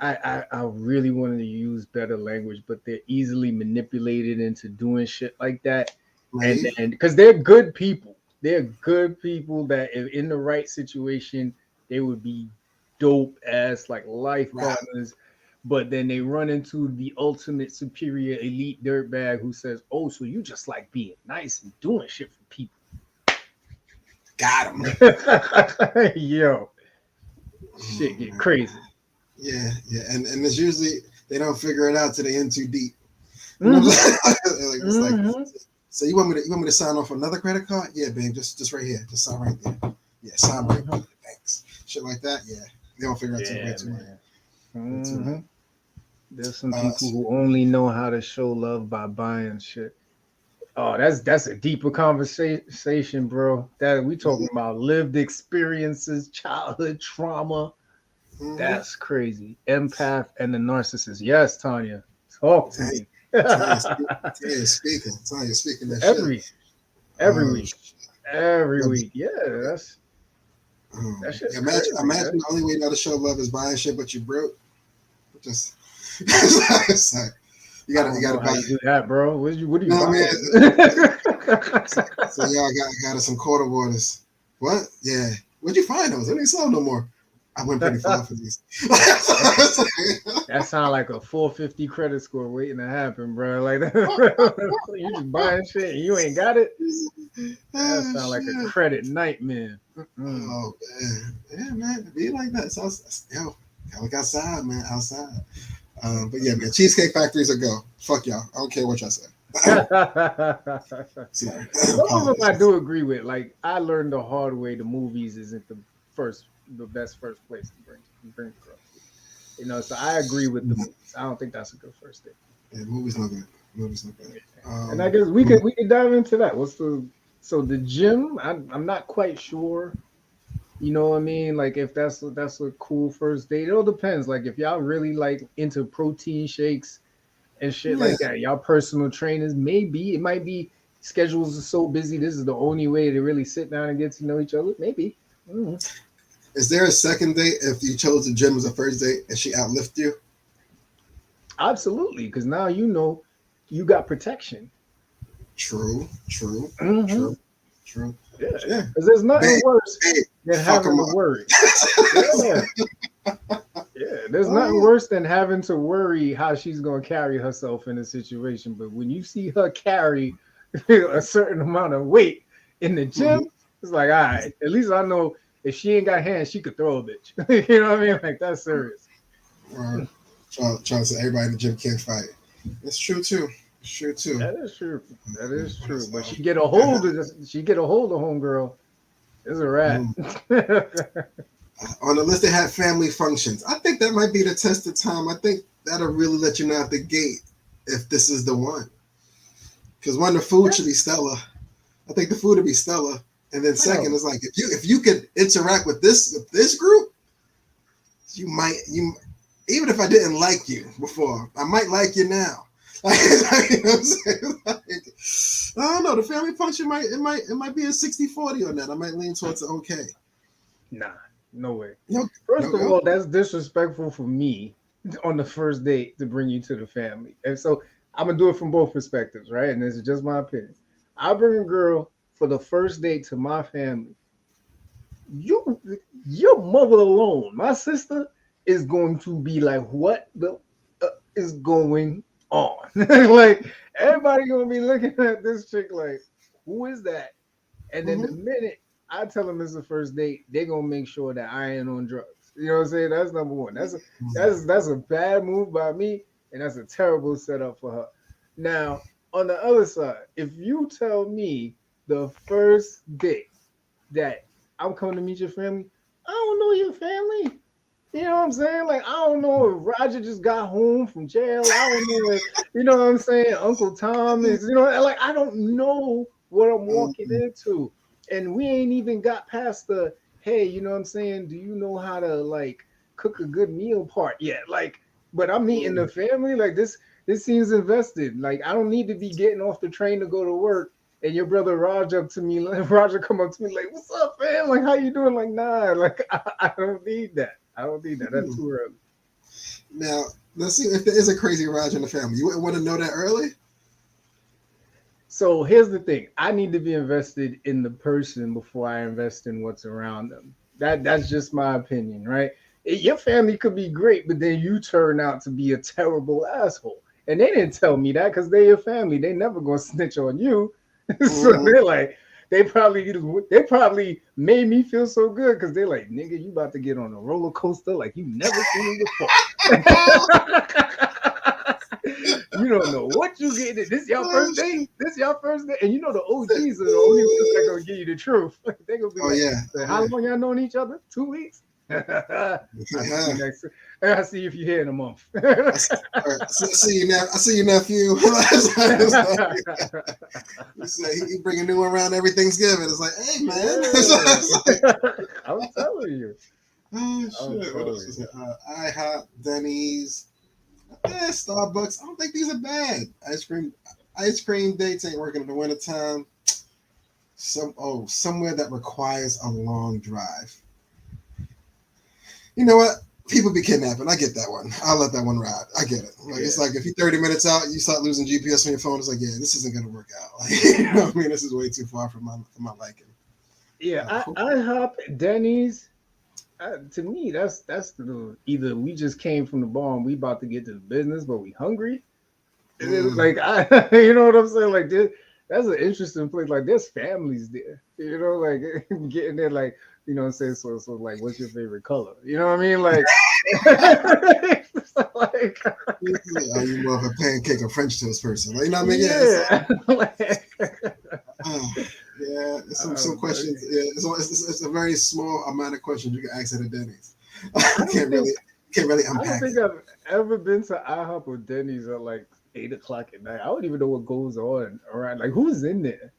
I really wanted to use better language, but they're easily manipulated into doing shit like that. Right. And because they're good people. They're good people that if in the right situation, they would be dope ass like life partners. But then they run into the ultimate superior elite dirtbag who says, "Oh, so you just like being nice and doing shit for people." Got him. Yo, shit get crazy. Yeah, and it's usually they don't figure it out till they in too deep. It's like, so you want me to sign off another credit card? Yeah, babe, just right here, just sign right there. Yeah, sign right there. Thanks. Shit like that. Yeah, they don't figure out too much. There's some people who only know how to show love by buying shit. Oh, that's a deeper conversation, bro. That we talking about lived experiences, childhood trauma. That's crazy. Empath and the narcissist. Yes, Tanya, talk to me. Tanya speaking that every week. Yeah, that's imagine the only way not to show love is buying shit, but you broke. Just it's like, you gotta buy. You do that, bro. What do you buy? So y'all got us some quarter waters. What? Yeah. Where'd you find those? They ain't sold no more. I went pretty far for these. That sounds like a 450 credit score waiting to happen, bro. Like that, you just buying shit and you ain't got it. That Oh, sounds like a shit. credit nightmare. Oh man, yeah, man, be like that. So, yo, gotta look outside, man, outside. But yeah, man, Cheesecake Factory's a go. Fuck y'all. I don't care what y'all say. Sorry. Some of them I Apologies. do agree with. Like I learned the hard way. The movies isn't the best first place to bring girls to. You know, so I agree with the movies. I don't think that's a good first date. Yeah, movie's not good. Movie's not good. And I guess we could dive into that. The gym? I'm not quite sure. You know what I mean? Like if that's a cool first date. It all depends. Like if y'all really like into protein shakes and shit Yeah. like that, y'all personal trainers, maybe it might be schedules are so busy. This is the only way to really sit down and get to know each other. Maybe. Mhm. Is there a second date if you chose the gym as a first date and she outlifted you? Absolutely, because now you know you got protection. True. True. Hmm. True. True. Yeah, Yeah. because there's nothing Babe, worse babe, than fuck having them to up. worry. Yeah, yeah. There's nothing Oh, worse than having to worry how she's gonna carry herself in a situation. But when you see her carry a certain amount of weight in the gym, mhm. it's like, all right, at least I know if she ain't got hands, she could throw a bitch. You know what I mean? Like that's serious. Or trying to say everybody in the gym can't fight. It's true too. It's true too. That is true. That is true. But So, she get a hold of homegirl. It's a rat. mm. On the list, they had family functions. I think that might be the test of time. I think that'll really let you know at the gate if this is the one. Because one, the food should be stellar. I think the food would be stellar. And then second, Hell, it's like if you could interact with this group, you even if I didn't like you before, I might like you now. Like, you know what I'm saying? Like, I don't know. The family function might be a 60-40 on that. I might lean towards the okay. nah, no way. No, First no of go. all, that's disrespectful for me on the first date to bring you to the family. And so I'm gonna do it from both perspectives, right? And this is just my opinion. I bring a girl for the first date to my family. You, your mother alone, my sister is going to be like, "What the is going on?" Like everybody gonna be looking at this chick like, "Who is that?" And then the Mm-hmm. minute I tell them it's the first date, they're gonna make sure that I ain't on drugs. You know what I'm saying? That's number one. That's a bad move by me, and that's a terrible setup for her. Now, on the other side, if you tell me the first date that I'm coming to meet your family, I don't know your family. You know what I'm saying? Like, I don't know if Roger just got home from jail. I don't know if, you know what I'm saying? Uncle Tom is, like, I don't know what I'm walking Mm-hmm. into. And we ain't even got past the, hey, you know what I'm saying? Do you know how to, like, cook a good meal part yet? Like, but I'm meeting the family. Like, this seems invested. Like, I don't need to be getting off the train to go to work. And your brother Roger up to me, Roger come up to me like, "What's up, fam? Like, how you doing?" Like, nah, like I don't need that. I don't need that. That's Mm-hmm. too early. Now, let's see if there is a crazy Roger in the family. You wouldn't want to know that early? So here's the thing: I need to be invested in the person before I invest in what's around them. That's just my opinion, right? Your family could be great, but then you turn out to be a terrible asshole. And they didn't tell me that because they're your family. They never gonna snitch on you. So Mm-hmm. they're like, they probably made me feel so good because they're like, nigga, you about to get on a roller coaster like you never seen before. You don't know what you getting. This your Oh, first day. shit. This your first day. And you know the OGs are the only ones that gonna give you the truth. They're gonna be Oh like, yeah. "So Oh how yeah. long y'all known each other? 2 weeks? I see you Yeah. next. I see you if you're here in a month." All right. See you now. I see you, nephew. It's like, you say he bring a new one around every Thanksgiving. It's like, hey man. It's like, Yeah. I'm telling you. oh I'm shit. What else telling is you. it? IHOP, Denny's, Starbucks. I don't think these are bad. Ice cream dates ain't working in the wintertime. Somewhere that requires a long drive. You know what? People be kidnapping. I get that one. I'll let that one ride. I get it. Like Yeah. it's like if you're 30 minutes out, you start losing GPS on your phone. It's like, yeah, this isn't gonna work out. Like, you know what I mean? This is way too far from my liking. Yeah. Cool. IHOP, Denny's, To me, that's the either we just came from the bar and we about to get to the business, but we hungry. And then, Mm. like you know what I'm saying? Like that's an interesting place. Like there's families there, you know, like getting there, like you know what I'm saying. So like, what's your favorite color? You know what I mean? Like, so, like You more of a pancake or French toast person. Like, you know what I mean? Yeah, yeah, like, uh, yeah. Some okay. questions. Yeah, it's a very small amount of questions you can ask at a Denny's. I You don't think can't really I don't unpack think it. I've ever been to IHOP or Denny's at like 8 o'clock at night. I don't even know what goes on around. Like who's in there?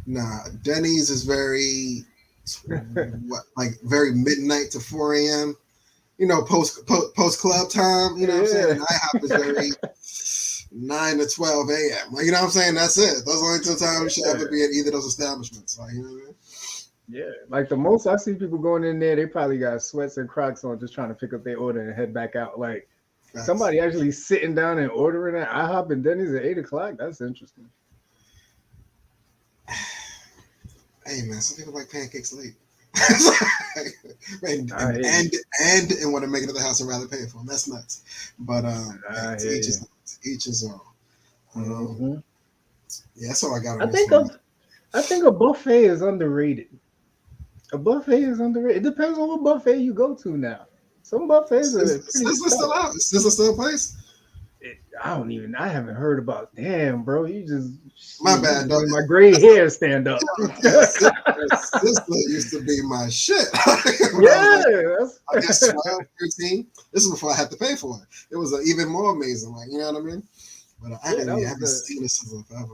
Nah, Denny's is very like very midnight to 4 a.m. You know, post club time. You know what I'm saying? Yeah. And IHOP is very 9 to 12 a.m. Like, you know what I'm saying? That's it. Those are only two times you should ever Yeah. be at either of those establishments. Like, you know what I mean? Yeah, like the most I see people going in there, they probably got sweats and Crocs on, just trying to pick up their order and head back out. Like Facts. somebody actually sitting down and ordering at IHOP and Denny's at 8 o'clock. That's interesting. Hey man, some people like pancakes late. and, I and hear you. and and want to make it to the house and rather pay for them. That's nuts. But hey, I to hear you. each his own. Hmm. Yeah, that's all I got I on this think one. I think a buffet is underrated. A buffet is underrated. It depends on what buffet you go to now. Some buffets are pretty Sizzler still stellar. out. Is Sizzler still in place? I don't even. I haven't heard about. Damn, bro, you just My shit, you bad, just dog. made my gray hair stand up. Sizzler used to be my shit when I was Yeah, like, I guess that's 12, 13. This is before I had to pay for it. It was even more amazing. Like, you know what I mean? But yeah, that I was haven't the seen a Sizzler forever.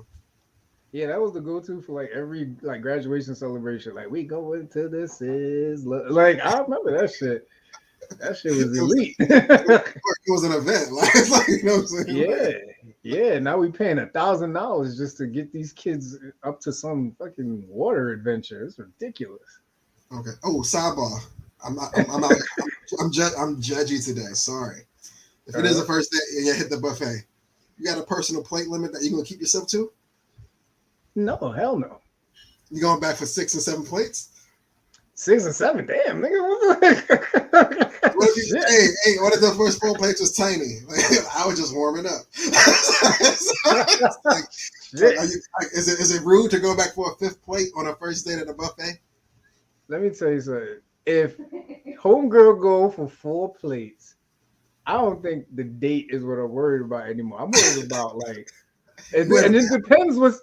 yeah, that was the go-to for like every like graduation celebration. Like we go into this is like I remember that shit. That shit was It was, elite. it was an event. Like, it's like, you know what I'm saying? Yeah, Like, yeah. Now we paying $1,000 just to get these kids up to some fucking water adventure. It's ridiculous. okay. Oh, sidebar. I'm out. I'm judgy today. Sorry. If it is the Uh, first day and you hit the buffet, you got a personal plate limit that you're gonna keep yourself to? no, hell no. You going back for 6 or 7 plates? 6 and 7, damn, nigga. What the What if you, shit? hey, what if the first 4 plates was tiny? Like, I was just warming up. Like, Shit. is it rude to go back for a fifth plate on a first date at a buffet? Let me tell you something. If homegirl go for 4 plates, I don't think the date is what I'm worried about anymore. I'm worried about like, Wait a and minute. it depends what's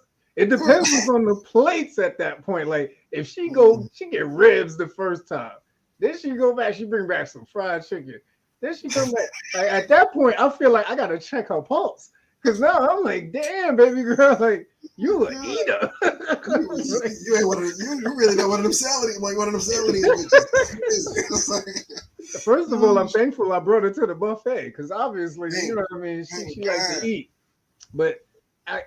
on the plates at that point. Like if she go, she get ribs the first time, then she go back, she bring back some fried chicken, then she come back. Like at that point, I feel like I gotta check her pulse because now I'm like, damn, baby girl, like you a God, eater. you ain't one of you really not one of them salad like one of them salad bitches. It's like, First of all, oh, I'm thankful I brought her to the buffet because obviously, you know thank, what I mean. thank She likes to God. eat, but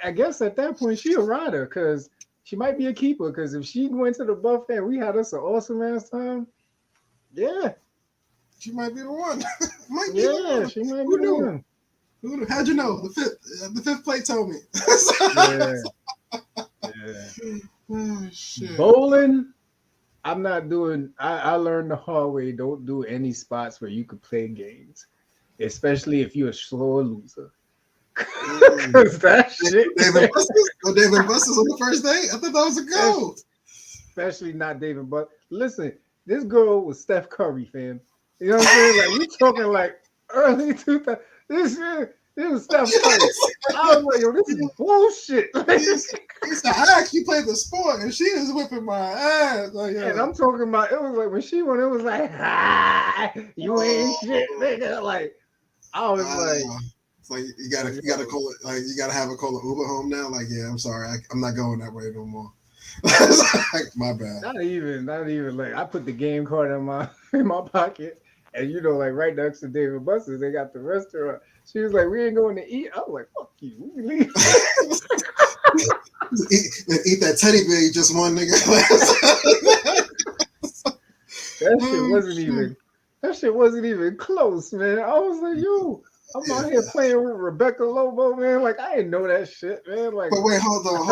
I guess at that point she a rider because she might be a keeper. Because if she went to the buffet, and we had us an awesome ass time. Yeah, She might be the one. Might be the yeah, one. she might be Who the knew? one. Who knew? How'd you know? The fifth plate told me. Yeah, yeah. Oh shit. Bowling, I'm not doing. I learned the hard way. Don't do any spots where you could play games, especially if you're a slow loser. Mm. Because that shit. David Buster's. Oh, David Buster's on the first date. I thought that was a go. Especially not David. But listen, this girl was Steph Curry, fam. You know what I'm saying? Like we talking like early 2000. This was Steph Curry. I was like, yo, this is bullshit. He said, I actually played the sport, and she is whipping my ass. Like, And yo, I'm talking about it was like when she went, it was like, you ain't shit, oh, nigga. Like I was like, it's like yo, you gotta call it like you gotta have a call an Uber home now. Like, yeah, I'm sorry, I'm not going that way no more. Like, my bad. not even like I put the game card in my in my pocket, and you know, like right next to David Buster's, they got the restaurant. She was like, "We ain't going to eat." I was like, "Fuck you, we leave." Eat that teddy bear you just won, nigga. That shit Oh, wasn't shit. even that shit wasn't even close, man. I was like, "Yo, I'm Yeah. out here playing with Rebecca Lobo, man. Like I didn't know that shit, man. Like, But wait, hold on.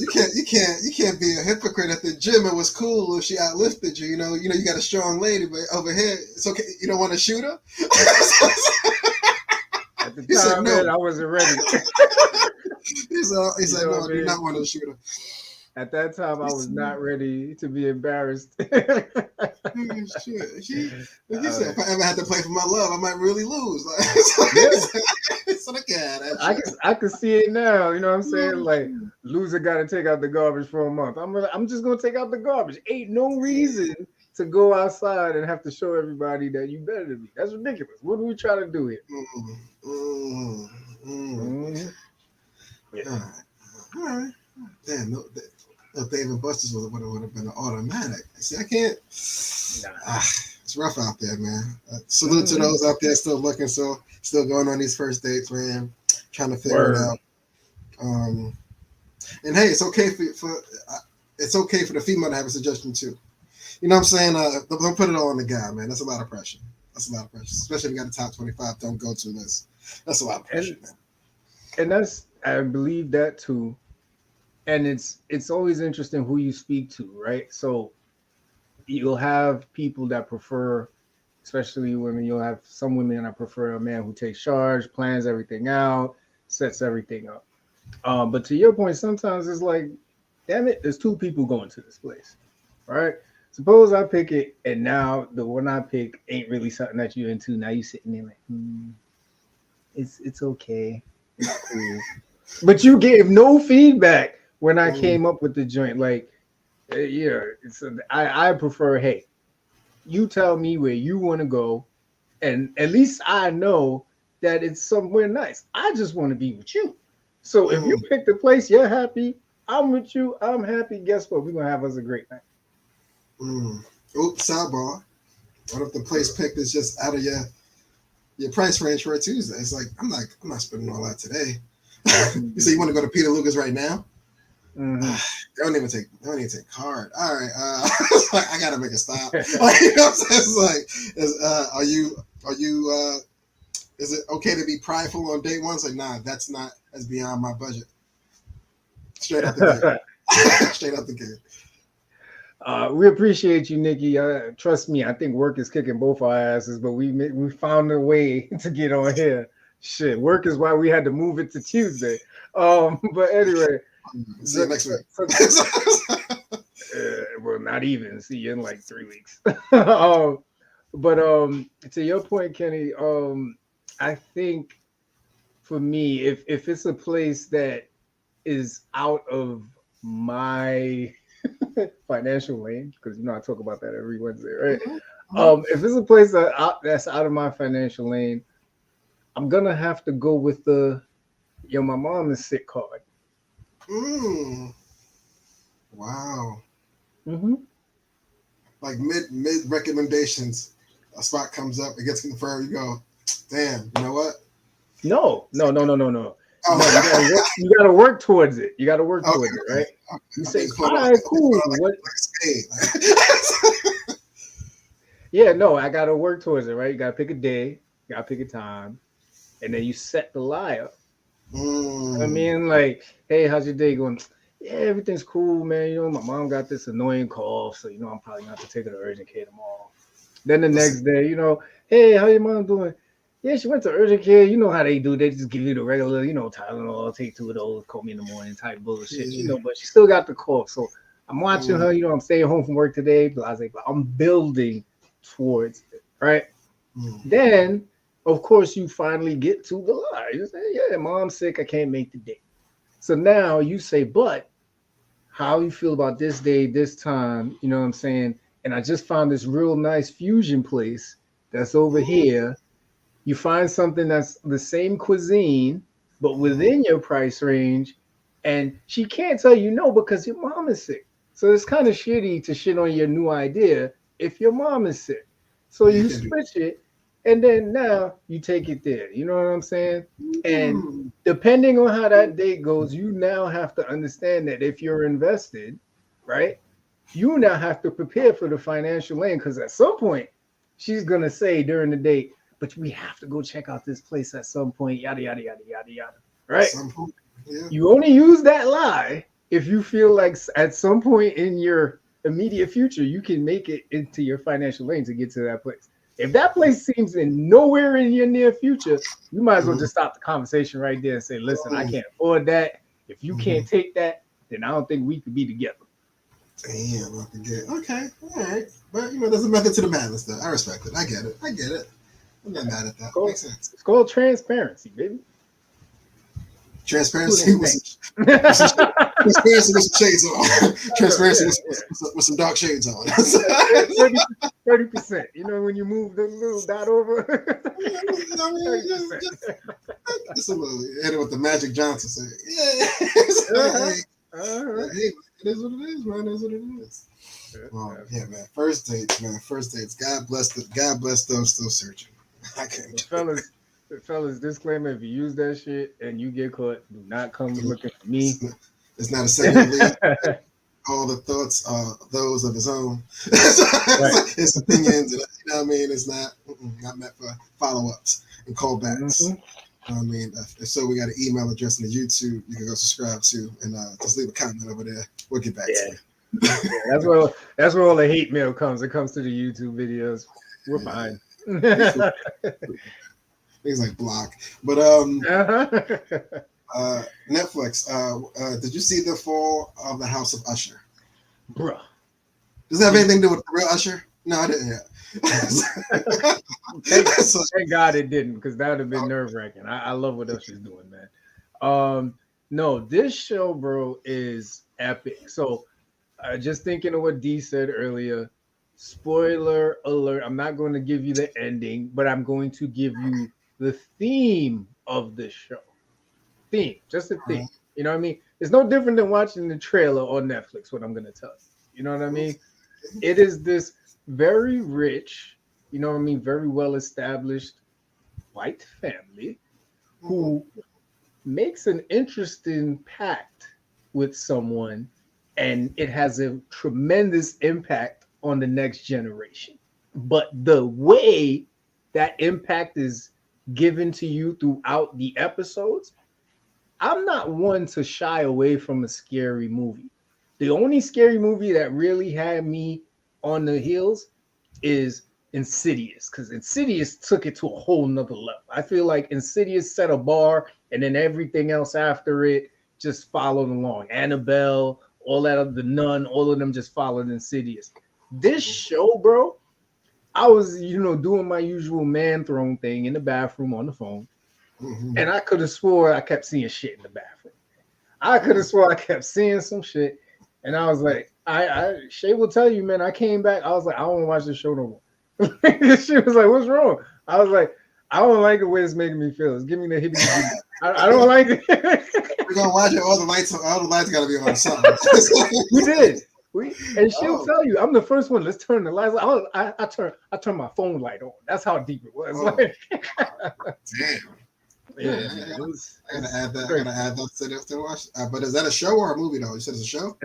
You can't be a hypocrite at the gym. It was cool if she outlifted you. You got a strong lady, but over here, it's okay. You don't want to shoot her. at the He said time, man, no. I wasn't ready. He You said know no. what I I do mean? not want to shoot her. At that time, I He was said, not ready to be embarrassed. "Oh, shit." He said, Uh, if I ever had to play for my love, I might really lose. Like, yeah, so I can't have that I shit. can I can see it now. You know what I'm saying? Like loser got to take out the garbage for a month. I'm just gonna take out the garbage. Ain't no reason to go outside and have to show everybody that you better than me. That's ridiculous. What are we trying to do here? Mm, mm, mm. Mhm. Yeah. All right. All right. Damn, no Dave and Buster's would have been an automatic. See, I can't. Nah. It's rough out there, man. Salute to those out there still looking, still going on these first dates, man. Trying to figure it Word. out. And hey, it's okay it's okay for the female to have a suggestion too. You know what I'm saying? Don't put it all on the guy, man. That's a lot of pressure. Especially if you got a top 25 don't go to list. That's a lot of pressure, man. And that's I believe that too. And it's always interesting who you speak to, right? So you'll have people that prefer, especially women, you'll have some women that prefer a man who takes charge, plans everything out, sets everything up. But to your point, sometimes it's like, damn it, there's two people going to this place, right? Suppose I pick it, and now the one I pick ain't really something that you're into. Now you sitting there like, it's okay, it's cool. But you gave no feedback when I came up with the joint. Like, yeah, I prefer, hey, you tell me where you want to go, and at least I know that it's somewhere nice. I just want to be with you. So if you pick the place, you're happy. I'm with you. I'm happy. Guess what? We're gonna have us a great night. Oops, sidebar. What if the place picked is just out of your price range for a Tuesday? It's like I'm not spending all that today. You say you want to go to Peter Luger's right now? Mm-hmm. They don't even take card. All right, I gotta make a stop. Like, you know what I'm saying? It's like, are you is it okay to be prideful on day one? It's like, nah, that's beyond my budget. Straight out the gate. Straight out the gate. We appreciate you, Nikki. Trust me, I think work is kicking both our asses, but we found a way to get on here. Shit, work is why we had to move it to Tuesday. But anyway, see you next week. Well, not even. See you in like 3 weeks. But to your point, Kenny, I think for me, if it's a place that is out of my financial lane, because I talk about that every Wednesday, right? If it's a place that's out of my financial lane, I'm gonna have to go with the my mom is sick card. Wow. Mm-hmm. Like mid recommendations, a spot comes up, it gets confirmed. You go, damn. You know what? No. Oh. You gotta work towards it. You gotta work towards it, right? Okay. You say, all right, cool. What? Yeah, no, I gotta work towards it, right? You gotta pick a day, you gotta pick a time, and then you set the lie up. I mean, like, hey, how's your day going? Yeah, everything's cool, man. My mom got this annoying cough, so I'm probably gonna have to take her to urgent care tomorrow. Then the next day, hey, how your mom doing? Yeah, she went to urgent care. You know how they do. They just give you the regular, Tylenol, take 2 of those, call me in the morning type bullshit, but she still got the cough. So I'm watching her, I'm staying home from work today. Blah, blah, blah. I'm building towards it, right? Then, of course, you finally get to the lie. You say, yeah, mom's sick. I can't make the day. So now you say, but how you feel about this day, this time, you know what I'm saying? And I just found this real nice fusion place that's over here. You find something that's the same cuisine, but within your price range, and she can't tell you no because your mom is sick. So it's kind of shitty to shit on your new idea if your mom is sick. So you switch it, and then now you take it there. You know what I'm saying? And depending on how that date goes, you now have to understand that if you're invested, right, you now have to prepare for the financial lane because at some point she's gonna say during the date, but we have to go check out this place at some point. Yada yada yada yada yada. Right? Some point, yeah. You only use that lie if you feel like at some point in your immediate future you can make it into your financial lane to get to that place. If that place seems in nowhere in your near future, you might as well just stop the conversation right there and say, listen, I can't afford that. If you can't take that, then I don't think we could be together. Damn, I forget. Okay, all right. But, there's a method to the madness, though. I respect it. I get it. I'm not mad at that. Makes sense. It's called transparency, baby. Transparency with some shades on. Transparency with some dark shades on. 30%. When you move the little dot over. 30%. Just a little. Hit it with the Magic Johnson saying, Hey, it is what it is, man. It is what it is. Yeah, man. First dates, man. First dates. God bless those still searching. I can't. Fellas, disclaimer: if you use that shit and you get caught, do not come looking for me. It's not a second lead. All the thoughts are those of his own. Right. His opinions, and what I mean. It's not meant for follow-ups and callbacks. I mean, if so, we got an email address in the YouTube you can go subscribe to, and just leave a comment over there. We'll get back to you. Yeah, that's where all the hate mail comes. It comes to the YouTube videos. We're fine. Things like block, but Netflix. Did you see the fall of the House of Usher? Bruh. Does that have anything to do with the real Usher? No, I didn't yet. Thank God it didn't, because that would have been nerve-wracking. I love what Usher's doing, man. No, this show, bro, is epic. So just thinking of what D said earlier, spoiler alert, I'm not going to give you the ending, but I'm going to give you the theme of this show. Just the theme. You know what I mean? It's no different than watching the trailer on Netflix, what I'm going to tell you. You know what I mean? It is this very rich, very well established white family who makes an interesting pact with someone, and it has a tremendous impact on the next generation. But the way that impact is given to you throughout the episodes, I'm not one to shy away from a scary movie. The only scary movie that really had me on the heels is Insidious, because Insidious took it to a whole nother level. I feel like Insidious set a bar, and then everything else after it just followed along. Annabelle, all that of the Nun, all of them just followed Insidious. This show, bro, I was, doing my usual man throne thing in the bathroom on the phone, and I could have swore I kept seeing shit in the bathroom. I could have swore I kept seeing some shit, and I was like, Shay will tell you, man, I came back, I was like, I don't want to watch this show no more. She was like, what's wrong? I was like, I don't like the way it's making me feel. It's giving me the hippie. I don't like it. We're gonna watch it. All the lights gotta be on something. We did. And she'll tell you, I'm the first one. Let's turn the lights. I turn my phone light on. That's how deep it was. Damn. Yeah, I gotta add that to watch. But is that a show or a movie though? You said it's a show?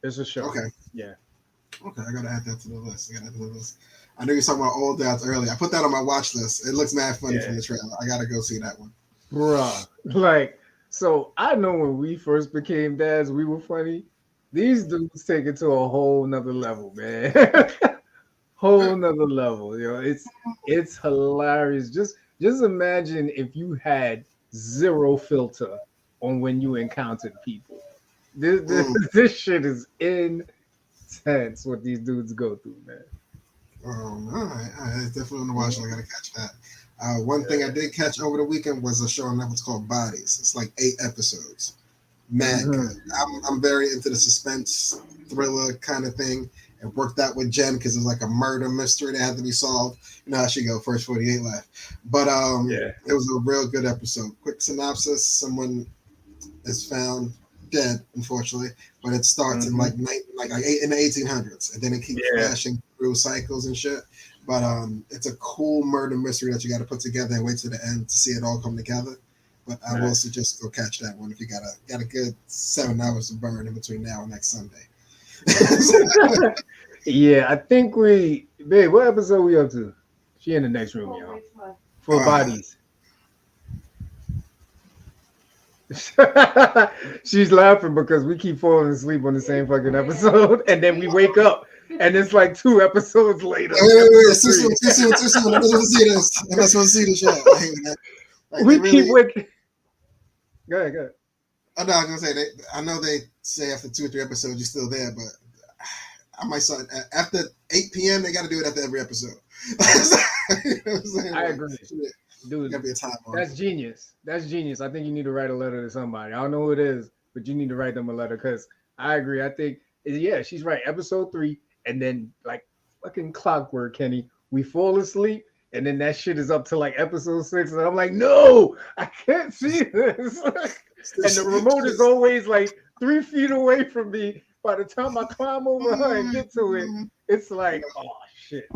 It's a show. Okay. Yeah. Okay, I gotta add that to the list. I know you're talking about Old Dads earlier. I put that on my watch list. It looks mad funny from the trailer. I gotta go see that one. Bruh. So I know when we first became dads, we were funny. These dudes take it to a whole nother level, man. Whole nother level. It's hilarious. Just imagine if you had zero filter on when you encountered people. This shit is intense what these dudes go through, man. All right. It's definitely on the watch. I gotta catch that. One thing I did catch over the weekend was a show on Netflix called Bodies. It's like 8 episodes. Mad good. I'm very into the suspense thriller kind of thing. It worked out with Jen because it was like a murder mystery that had to be solved. How she go, first 48 left. But it was a real good episode. Quick synopsis: someone is found dead, unfortunately, but it starts in in the 1800s, and then it keeps flashing through cycles and shit. But it's a cool murder mystery that you got to put together and wait to the end to see it all come together. But I will suggest go catch that one if you got a good 7 hours to burn in between now and next Sunday. Yeah, I think babe, what episode we up to? She in the next room, y'all. for bodies. She's laughing because we keep falling asleep on the same fucking episode, and then we wake up, and it's like 2 episodes later. Wait. Too soon. I'm not supposed to see this. I'm not supposed to see this shit. I hate that. Like, we keep waking. Go ahead. I know. I was gonna say I know they say after 2 or 3 episodes you're still there, but I might start after 8 p.m. They got to do it after every episode. You know what I'm saying? I agree, dude. Gotta be a time on that's genius. That's genius. I think you need to write a letter to somebody. I don't know who it is, but you need to write them a letter because I agree. I think she's right. Episode 3, and then like fucking clockwork, Kenny. We fall asleep. And then that shit is up to like episode 6, and I'm like, no, I can't see this. And the remote is always like 3 feet away from me. By the time I climb over her and get to it, it's like, oh shit.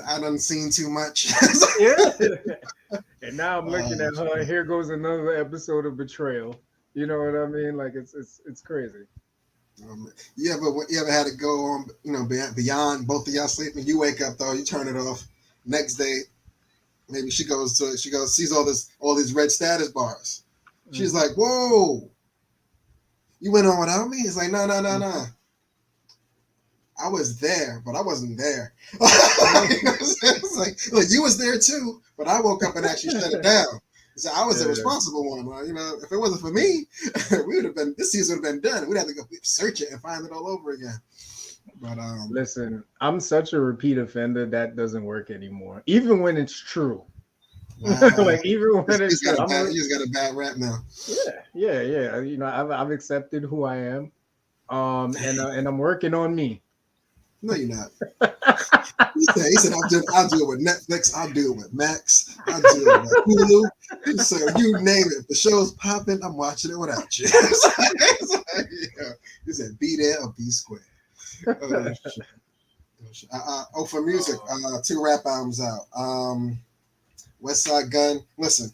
I done seen too much. Yeah. And now I'm looking at her, and here goes another episode of betrayal. You know what I mean? Like it's crazy. You ever had to go on, beyond both of y'all sleeping? You wake up though, you turn it off. Next day, maybe she sees all these red status bars. She's like, whoa, you went on without me? It's like, no. I was there, but I wasn't there. It's like you was there too, but I woke up and actually shut it down. So I was the responsible one. If it wasn't for me, this season would have been done. We'd have to go search it and find it all over again. But listen, I'm such a repeat offender that doesn't work anymore, even when it's true. Like even when it's true, you just got a bad rap now. Yeah. I've accepted who I am, and I'm working on me. No, you're not. He said I'll do it with Netflix. I'll do it with Max. I'll do it with Hulu. He said, you name it. If the show's popping, I'm watching it without you. He said, be there or be square. For music, 2 rap albums out. West Side Gun. Listen,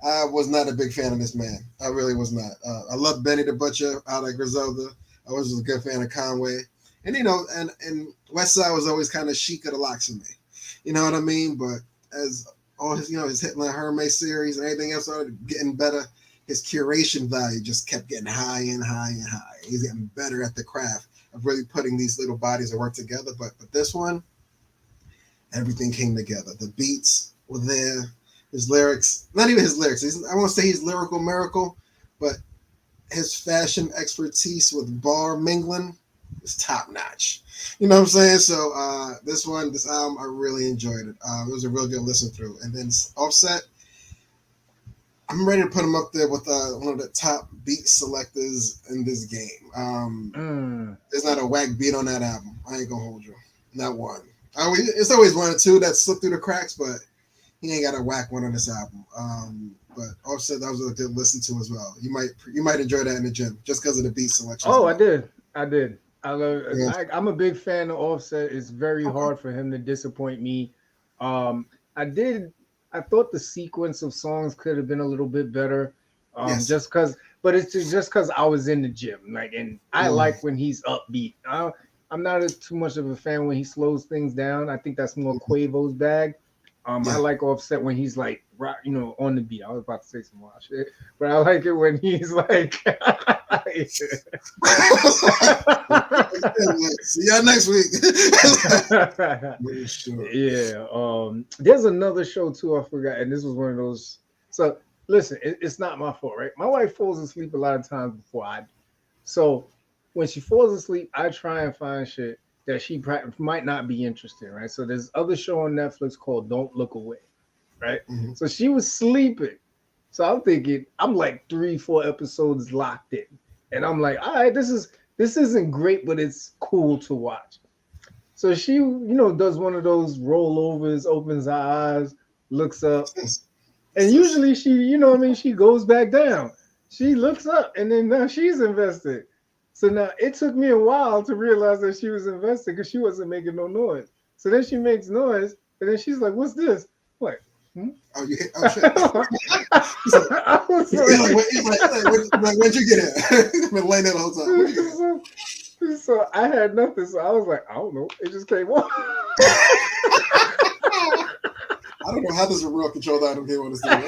I was not a big fan of this man. I really was not. I love Benny the Butcher out of Griselda. I was a good fan of Conway. And and West Side was always kind of chic of the locks for me. You know what I mean? But as all his Hitler Hermes series and everything else started getting better, his curation value just kept getting high and high and high. He's getting better at the craft of really putting these little bodies of work together. But this one, everything came together. The beats were there. His lyrics, not even his lyrics. I won't say he's lyrical miracle, but his fashion expertise with bar mingling is top notch. You know what I'm saying? So this album, I really enjoyed it. It was a real good listen through. And then Offset, I'm ready to put him up there with one of the top beat selectors in this game. There's not a whack beat on that album. I ain't gonna hold you. Not one. It's always 1 or 2 that slip through the cracks, but he ain't got a whack one on this album. But Offset, that was a good listen to as well. You might enjoy that in the gym just because of the beat selection. Oh, I did. I love. Yeah. I'm a big fan of Offset. It's very hard for him to disappoint me. I thought the sequence of songs could have been a little bit better. Just because, but it's just because I was in the gym, and I like when he's upbeat. I'm not too much of a fan when he slows things down. I think that's more Quavo's bag. I like Offset when he's like, on the beat. I was about to say some wild shit, but I like it when he's like. See y'all next week. Yeah. There's another show too. I forgot, and this was one of those. So listen, it's not my fault, right? My wife falls asleep a lot of times before I do. So when she falls asleep, I try and find shit that she might not be interested in, right? So there's other show on Netflix called Don't Look Away, right? Mm-hmm. So she was sleeping. So I'm thinking, I'm like 3-4 episodes locked in. And I'm like, all right, this isn't great, but it's cool to watch. So she, does one of those rollovers, opens her eyes, looks up. And usually she, she goes back down. She looks up and then now she's invested. So now it took me a while to realize that she was invested because she wasn't making no noise. So then she makes noise and then she's like, what's this? What? Oh, you hit? Oh, shit. Where'd you get it? I've been laying there the whole time. So I had nothing. So I was like, I don't know. It just came on. I don't know how this remote control item came on this thing.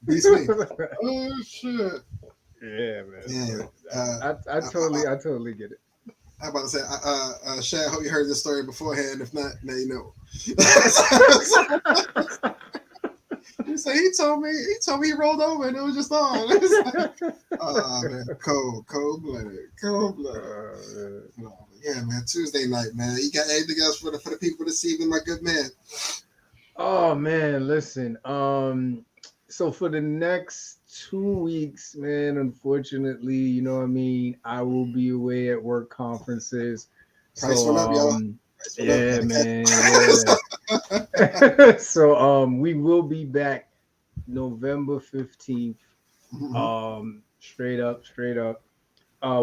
Beats me. Oh shit. Yeah, man. Yeah. I totally get it. I'm about to say, Shad, I hope you heard this story beforehand. If not, now you know. You say he told me he rolled over and it was just on. Oh man, cold blooded. Yeah, man. Tuesday night, man. You got anything else for the people this evening, my good man? Oh man, listen. So for the next 2 weeks, man, unfortunately, you know what I mean, I will be away at work conferences. Price went up, y'all. Yeah, man. Yeah. So we will be back November 15th. Straight up.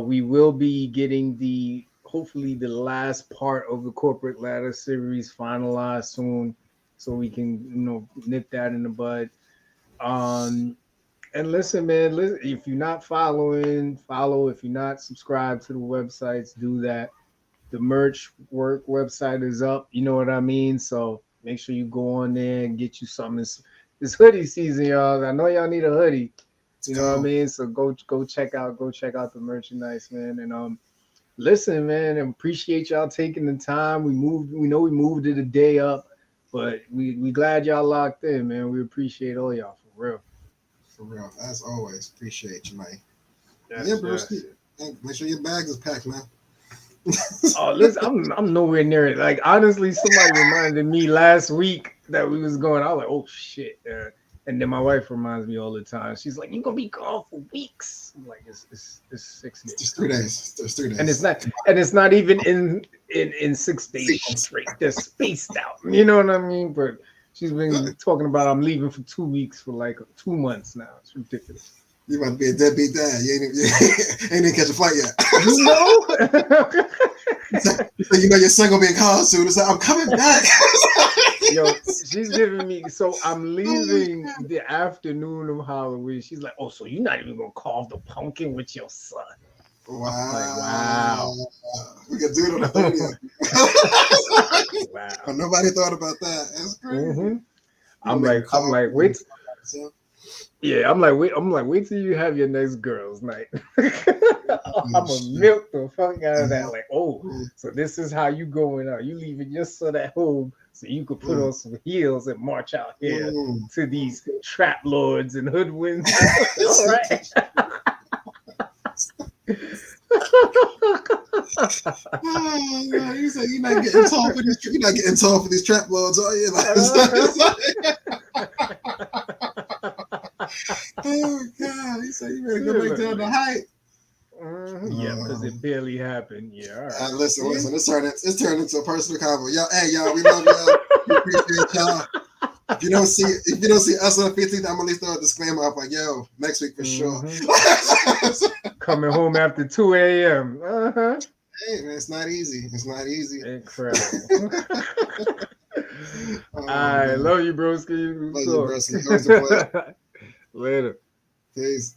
We will be getting hopefully the last part of the corporate ladder series finalized soon, so we can nip that in the bud. And listen, man, if you're not following, follow. If you're not subscribed to the websites, do that. The merch work website is up. You know what I mean? So make sure you go on there and get you something. It's hoodie season, y'all. I know y'all need a hoodie. You know what I mean? So go check out the merchandise, man. And listen, man, I appreciate y'all taking the time. We know we moved it a day up, but we glad y'all locked in, man. We appreciate all y'all for real. For real, as always, appreciate you, man. Yes, yeah, bro. Make sure your bag is packed, man. Oh, listen, I'm nowhere near it. Like honestly, somebody reminded me last week that we was going. I was like, oh shit. And then my wife reminds me all the time. She's like, "You're gonna be gone for weeks." I'm like, "It's 6 days." Just 3 days. There's 3 days. And it's not even in 6 days straight. They're spaced out. You know what I mean? But she's been talking about I'm leaving for 2 weeks for like 2 months now. It's ridiculous. You about to be a deadbeat dad. You ain't even catch a flight yet. You know? So you know your son gonna be in college soon. It's like, I'm coming back. Yo, she's giving me, so I'm leaving the afternoon of Halloween. She's like, oh, so you're not even gonna carve the pumpkin with your son. Wow. Like, wow. We can do it on the 30th. Wow. But nobody thought about that. That's crazy. Mm-hmm. I'm like, wait. Yeah, I'm like, wait till you have your next girls' night. I'm gonna milk the fuck out of that. Like, oh, so this is how you going out. You leaving your son at home so you could put on some heels and march out here to these trap lords and hoodwinks. All right. You say you're not getting tall for these. You're not getting tall for these trap lords, are you? Oh God! He said you better go back down the height. Yeah, because it barely happened. Yeah. All right. Listen. It's turned into a personal convo. Y'all, we love y'all. We appreciate y'all. If you don't see us on the 15th, I'm gonna at least throw a disclaimer up like, yo, next week for sure. Coming home after 2 a.m. Hey man, it's not easy. Incredible. I love you, broski. Love you, broski. Always a pleasure. Later. Peace.